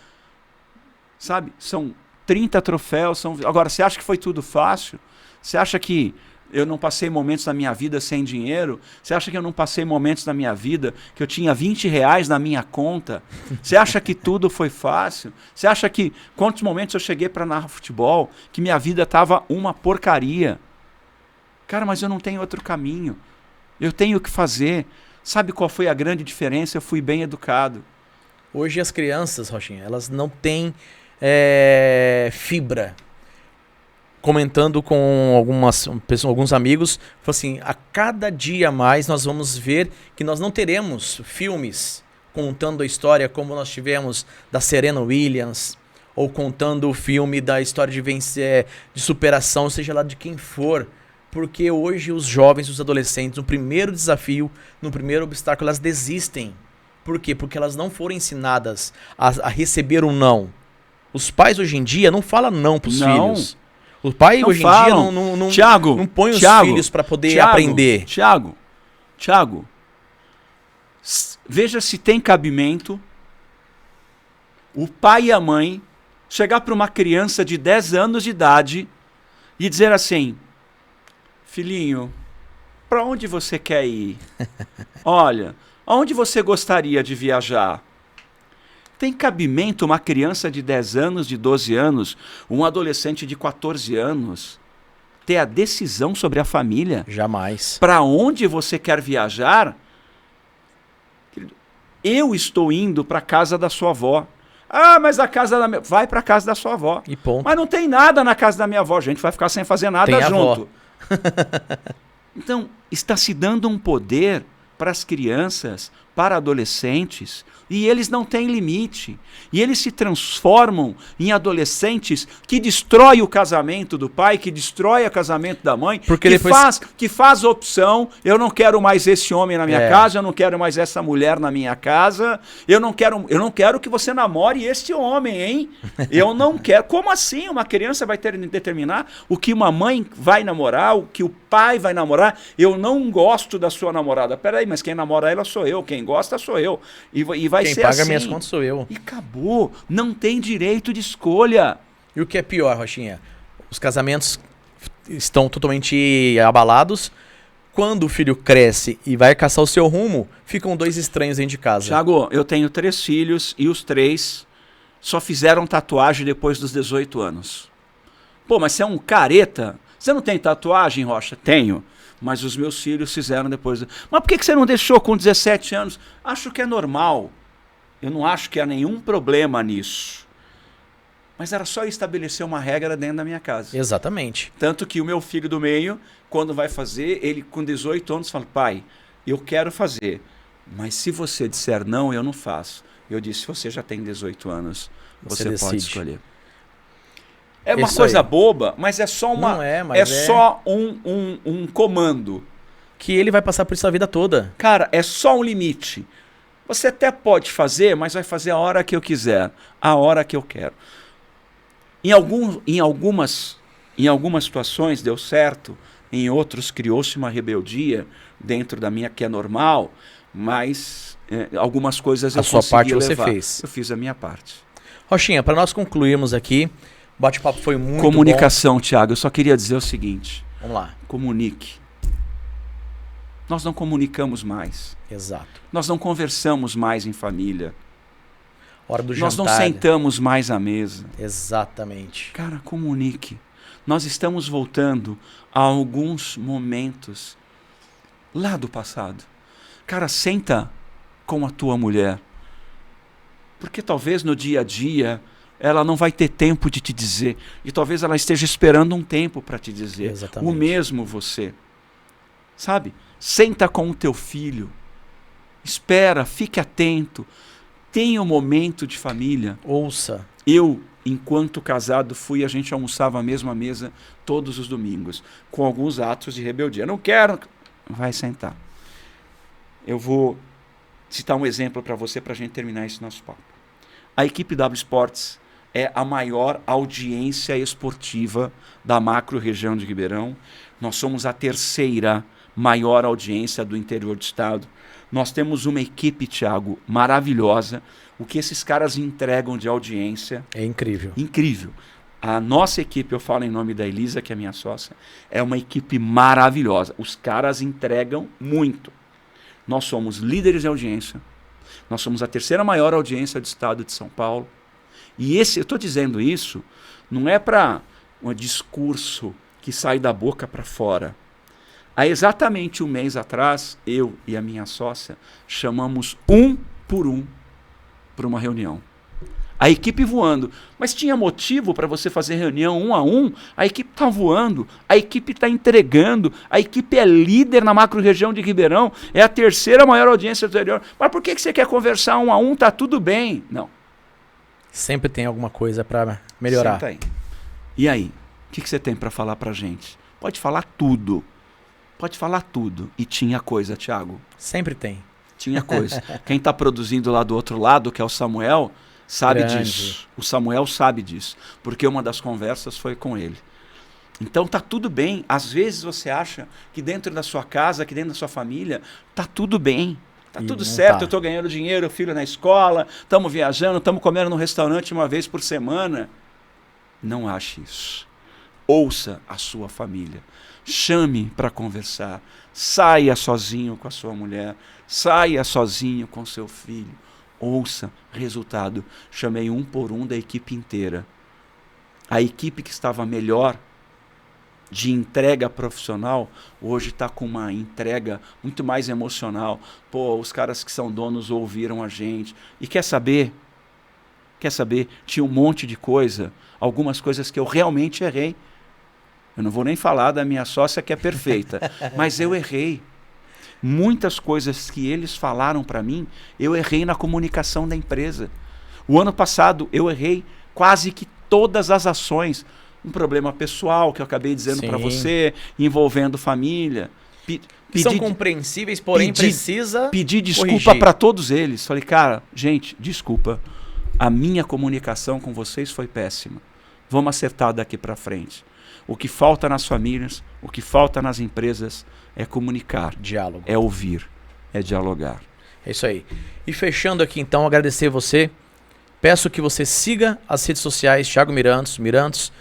Speaker 2: Sabe? São 30 troféus. Agora, você acha que foi tudo fácil? Você acha que eu não passei momentos na minha vida sem dinheiro? Você acha que eu não passei momentos na minha vida que eu tinha 20 reais na minha conta? Você acha que tudo foi fácil? Você acha que quantos momentos eu cheguei para narrar futebol que minha vida estava uma porcaria? Cara, mas eu não tenho outro caminho. Eu tenho o que fazer. Sabe qual foi a grande diferença? Eu fui bem educado.
Speaker 1: Hoje as crianças, Rochinha, elas não têm fibra. Comentando com alguns amigos, falou assim, a cada dia mais nós vamos ver que nós não teremos filmes contando a história como nós tivemos da Serena Williams, ou contando o filme da história de vencer, de superação, seja lá de quem for. Porque hoje os jovens, os adolescentes, no primeiro desafio, no primeiro obstáculo, elas desistem. Por quê? Porque elas não foram ensinadas a receber um não. Os pais hoje em dia não falam não para os filhos. O pai
Speaker 2: não
Speaker 1: hoje
Speaker 2: falam.
Speaker 1: Em dia não
Speaker 2: Thiago,
Speaker 1: põe os filhos para poder aprender.
Speaker 2: Thiago, veja se tem cabimento o pai e a mãe chegar para uma criança de 10 anos de idade e dizer assim, filhinho, para onde você quer ir? Olha, aonde você gostaria de viajar? Tem cabimento uma criança de 10 anos, de 12 anos, um adolescente de 14 anos, ter a decisão sobre a família?
Speaker 1: Jamais.
Speaker 2: Para onde você quer viajar? Eu estou indo para a casa da sua avó. Ah, mas a casa da minha... Vai para a casa da sua avó.
Speaker 1: E ponto.
Speaker 2: Mas não tem nada na casa da minha avó, a gente vai ficar sem fazer nada
Speaker 1: tem
Speaker 2: junto. Então, está se dando um poder para as crianças, para adolescentes, e eles não têm limite. E eles se transformam em adolescentes que destroem o casamento do pai, que destrói o casamento da mãe,
Speaker 1: porque
Speaker 2: que faz opção, eu não quero mais esse homem na minha casa, eu não quero mais essa mulher na minha casa, eu não quero que você namore este homem, hein? Eu não quero. Como assim? Uma criança vai ter que determinar o que uma mãe vai namorar, o que o pai vai namorar? Eu não gosto da sua namorada. Peraí, mas quem namora ela sou eu, quem gosta sou eu. E vai
Speaker 1: quem
Speaker 2: ser
Speaker 1: paga
Speaker 2: assim.
Speaker 1: minhas contas sou eu.
Speaker 2: E acabou. Não tem direito de escolha.
Speaker 1: E o que é pior, Rochinha? Os casamentos estão totalmente abalados. Quando o filho cresce e vai caçar o seu rumo, ficam dois estranhos dentro de casa.
Speaker 2: Thiago, eu tenho 3 filhos e os 3 só fizeram tatuagem depois dos 18 anos. Pô, mas você é um careta? Você não tem tatuagem, Rocha? Tenho. Mas os meus filhos fizeram depois. Mas por que você não deixou com 17 anos? Acho que é normal. Eu não acho que há nenhum problema nisso. Mas era só estabelecer uma regra dentro da minha casa.
Speaker 1: Exatamente.
Speaker 2: Tanto que o meu filho do meio, quando vai fazer, ele com 18 anos fala, pai, eu quero fazer, mas se você disser não, eu não faço. Eu disse, você já tem 18 anos, você pode escolher. É uma coisa boba, mas é só uma. Não é, mas só um comando.
Speaker 1: Que ele vai passar por isso a vida toda.
Speaker 2: Cara, é só um limite. Você até pode fazer, mas vai fazer a hora que eu quiser, a hora que eu quero. Em algumas situações deu certo, em outros criou-se uma rebeldia dentro da minha, que é normal, mas algumas coisas eu consegui levar. A sua parte você fez. Eu fiz a minha parte.
Speaker 1: Rochinha, para nós concluirmos aqui, o bate-papo foi muito
Speaker 2: Comunicação, Thiago, eu só queria dizer o seguinte.
Speaker 1: Vamos lá.
Speaker 2: Comunique. Nós não comunicamos mais.
Speaker 1: Exato.
Speaker 2: Nós não conversamos mais em família.
Speaker 1: Hora do jantar.
Speaker 2: Nós não sentamos mais à mesa.
Speaker 1: Exatamente.
Speaker 2: Cara, comunique. Nós estamos voltando a alguns momentos lá do passado. Cara, senta com a tua mulher. Porque talvez no dia a dia ela não vai ter tempo de te dizer. E talvez ela esteja esperando um tempo para te dizer.
Speaker 1: Exatamente.
Speaker 2: O mesmo você. Sabe? Senta com o teu filho. Espera, fique atento. Tenha um momento de família.
Speaker 1: Ouça.
Speaker 2: Eu, enquanto casado, a gente almoçava à mesma mesa todos os domingos, com alguns atos de rebeldia. Não quero. Vai sentar. Eu vou citar um exemplo para você, para a gente terminar esse nosso papo. A equipe W Sports é a maior audiência esportiva da macro-região de Ribeirão. Nós somos a terceira maior audiência do interior do estado. Nós temos uma equipe, Thiago, maravilhosa. O que esses caras entregam de audiência...
Speaker 1: É incrível.
Speaker 2: Incrível. A nossa equipe, eu falo em nome da Elisa, que é minha sócia, é uma equipe maravilhosa. Os caras entregam muito. Nós somos líderes de audiência. Nós somos a terceira maior audiência do estado de São Paulo. E eu estou dizendo isso, não é para um discurso que sai da boca para fora. Há exatamente um mês atrás, eu e a minha sócia chamamos um por um para uma reunião. A equipe voando. Mas tinha motivo para você fazer reunião um a um? A equipe está voando, a equipe está entregando, a equipe é líder na macro-região de Ribeirão, é a terceira maior audiência do interior. Mas por que você quer conversar um a um? Está tudo bem. Não.
Speaker 1: Sempre tem alguma coisa para melhorar.
Speaker 2: Senta aí. E aí? O que você tem para falar para a gente? Pode falar tudo. Pode falar tudo. E tinha coisa, Thiago.
Speaker 1: Sempre tem.
Speaker 2: Tinha coisa. Quem está produzindo lá do outro lado, que é o Samuel, sabe disso. O Samuel sabe disso. Porque uma das conversas foi com ele. Então tá tudo bem. Às vezes você acha que dentro da sua casa, que dentro da sua família, tá tudo bem. Tá tudo certo, tá. Eu estou ganhando dinheiro, filho na escola, estamos viajando, estamos comendo num restaurante uma vez por semana. Não ache isso. Ouça a sua família. Chame para conversar. Saia sozinho com a sua mulher. Saia sozinho com seu filho. Ouça. Resultado. Chamei um por um da equipe inteira. A equipe que estava melhor de entrega profissional, hoje está com uma entrega muito mais emocional. Pô, os caras que são donos ouviram a gente. E quer saber? Tinha um monte de coisa. Algumas coisas que eu realmente errei. Eu não vou nem falar da minha sócia que é perfeita, mas eu errei. Muitas coisas que eles falaram para mim, eu errei na comunicação da empresa. O ano passado eu errei quase que todas as ações. Um problema pessoal que eu acabei dizendo para você, envolvendo família.
Speaker 1: São compreensíveis, porém precisa
Speaker 2: pedir desculpa para todos eles. Falei, cara, gente, desculpa. A minha comunicação com vocês foi péssima. Vamos acertar daqui para frente. O que falta nas famílias, o que falta nas empresas é comunicar.
Speaker 1: Diálogo.
Speaker 2: É ouvir, é dialogar.
Speaker 1: É isso aí. E fechando aqui então, agradecer você. Peço que você siga as redes sociais, Thiago Mirantos,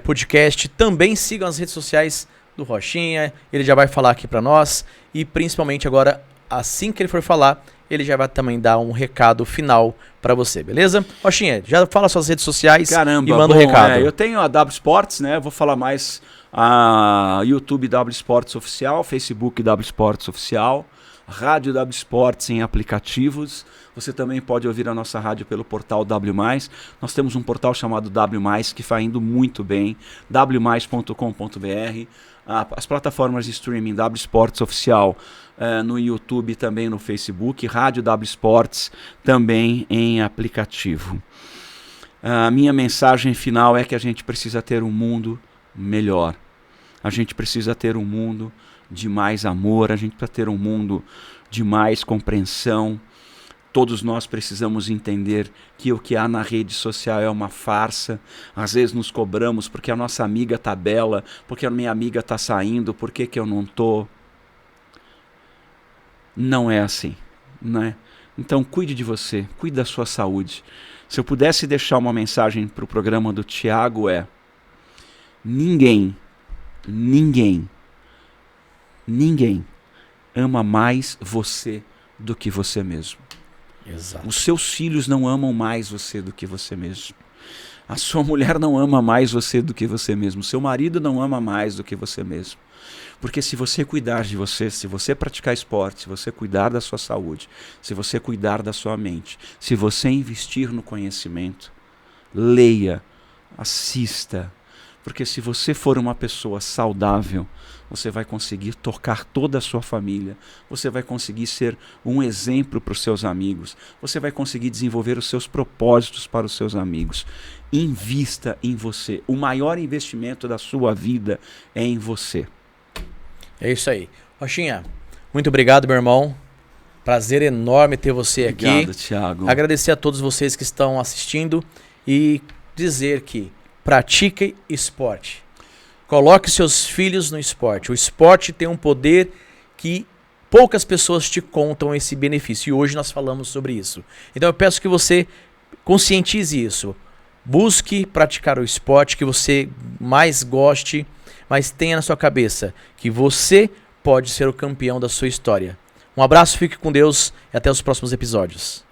Speaker 1: podcast. Também sigam as redes sociais do Rochinha. Ele já vai falar aqui para nós. E principalmente agora, assim que ele for falar, ele já vai também dar um recado final para você, beleza? Rochinha, já fala suas redes sociais.
Speaker 2: Caramba,
Speaker 1: e manda um recado.
Speaker 2: Eu tenho a W Sports, né? Vou falar mais a YouTube W Sports Oficial, Facebook W Sports Oficial. Rádio W Sports em aplicativos. Você também pode ouvir a nossa rádio pelo portal W+. Nós temos um portal chamado W+, que está indo muito bem, wmais.com.br. As plataformas de streaming W Sports Oficial no YouTube e também no Facebook. Rádio W Sports também em aplicativo. A minha mensagem final é que a gente precisa ter um mundo melhor. A gente precisa ter um mundo de mais amor, a gente precisa ter um mundo de mais compreensão. Todos nós precisamos entender que o que há na rede social é uma farsa. Às vezes nos cobramos porque a nossa amiga está bela, porque a minha amiga está saindo, por que eu não estou? Não é assim, né? Então cuide de você, cuide da sua saúde. Se eu pudesse deixar uma mensagem para o programa do Thiago ninguém ama mais você do que você mesmo.
Speaker 1: Exato.
Speaker 2: Os seus filhos não amam mais você do que você mesmo. A sua mulher não ama mais você do que você mesmo. O seu marido não ama mais do que você mesmo. Porque se você cuidar de você, se você praticar esporte, se você cuidar da sua saúde, se você cuidar da sua mente, se você investir no conhecimento, leia, assista. Porque se você for uma pessoa saudável, você vai conseguir tocar toda a sua família, você vai conseguir ser um exemplo para os seus amigos, você vai conseguir desenvolver os seus propósitos para os seus amigos. Invista em você. O maior investimento da sua vida é em você.
Speaker 1: É isso aí. Rochinha, muito obrigado, meu irmão. Prazer enorme ter você aqui.
Speaker 2: Obrigado, Thiago.
Speaker 1: Agradecer a todos vocês que estão assistindo e dizer que pratique esporte. Coloque seus filhos no esporte. O esporte tem um poder que poucas pessoas te contam esse benefício. E hoje nós falamos sobre isso. Então eu peço que você conscientize isso. Busque praticar o esporte que você mais goste, mas tenha na sua cabeça que você pode ser o campeão da sua história. Um abraço, fique com Deus e até os próximos episódios.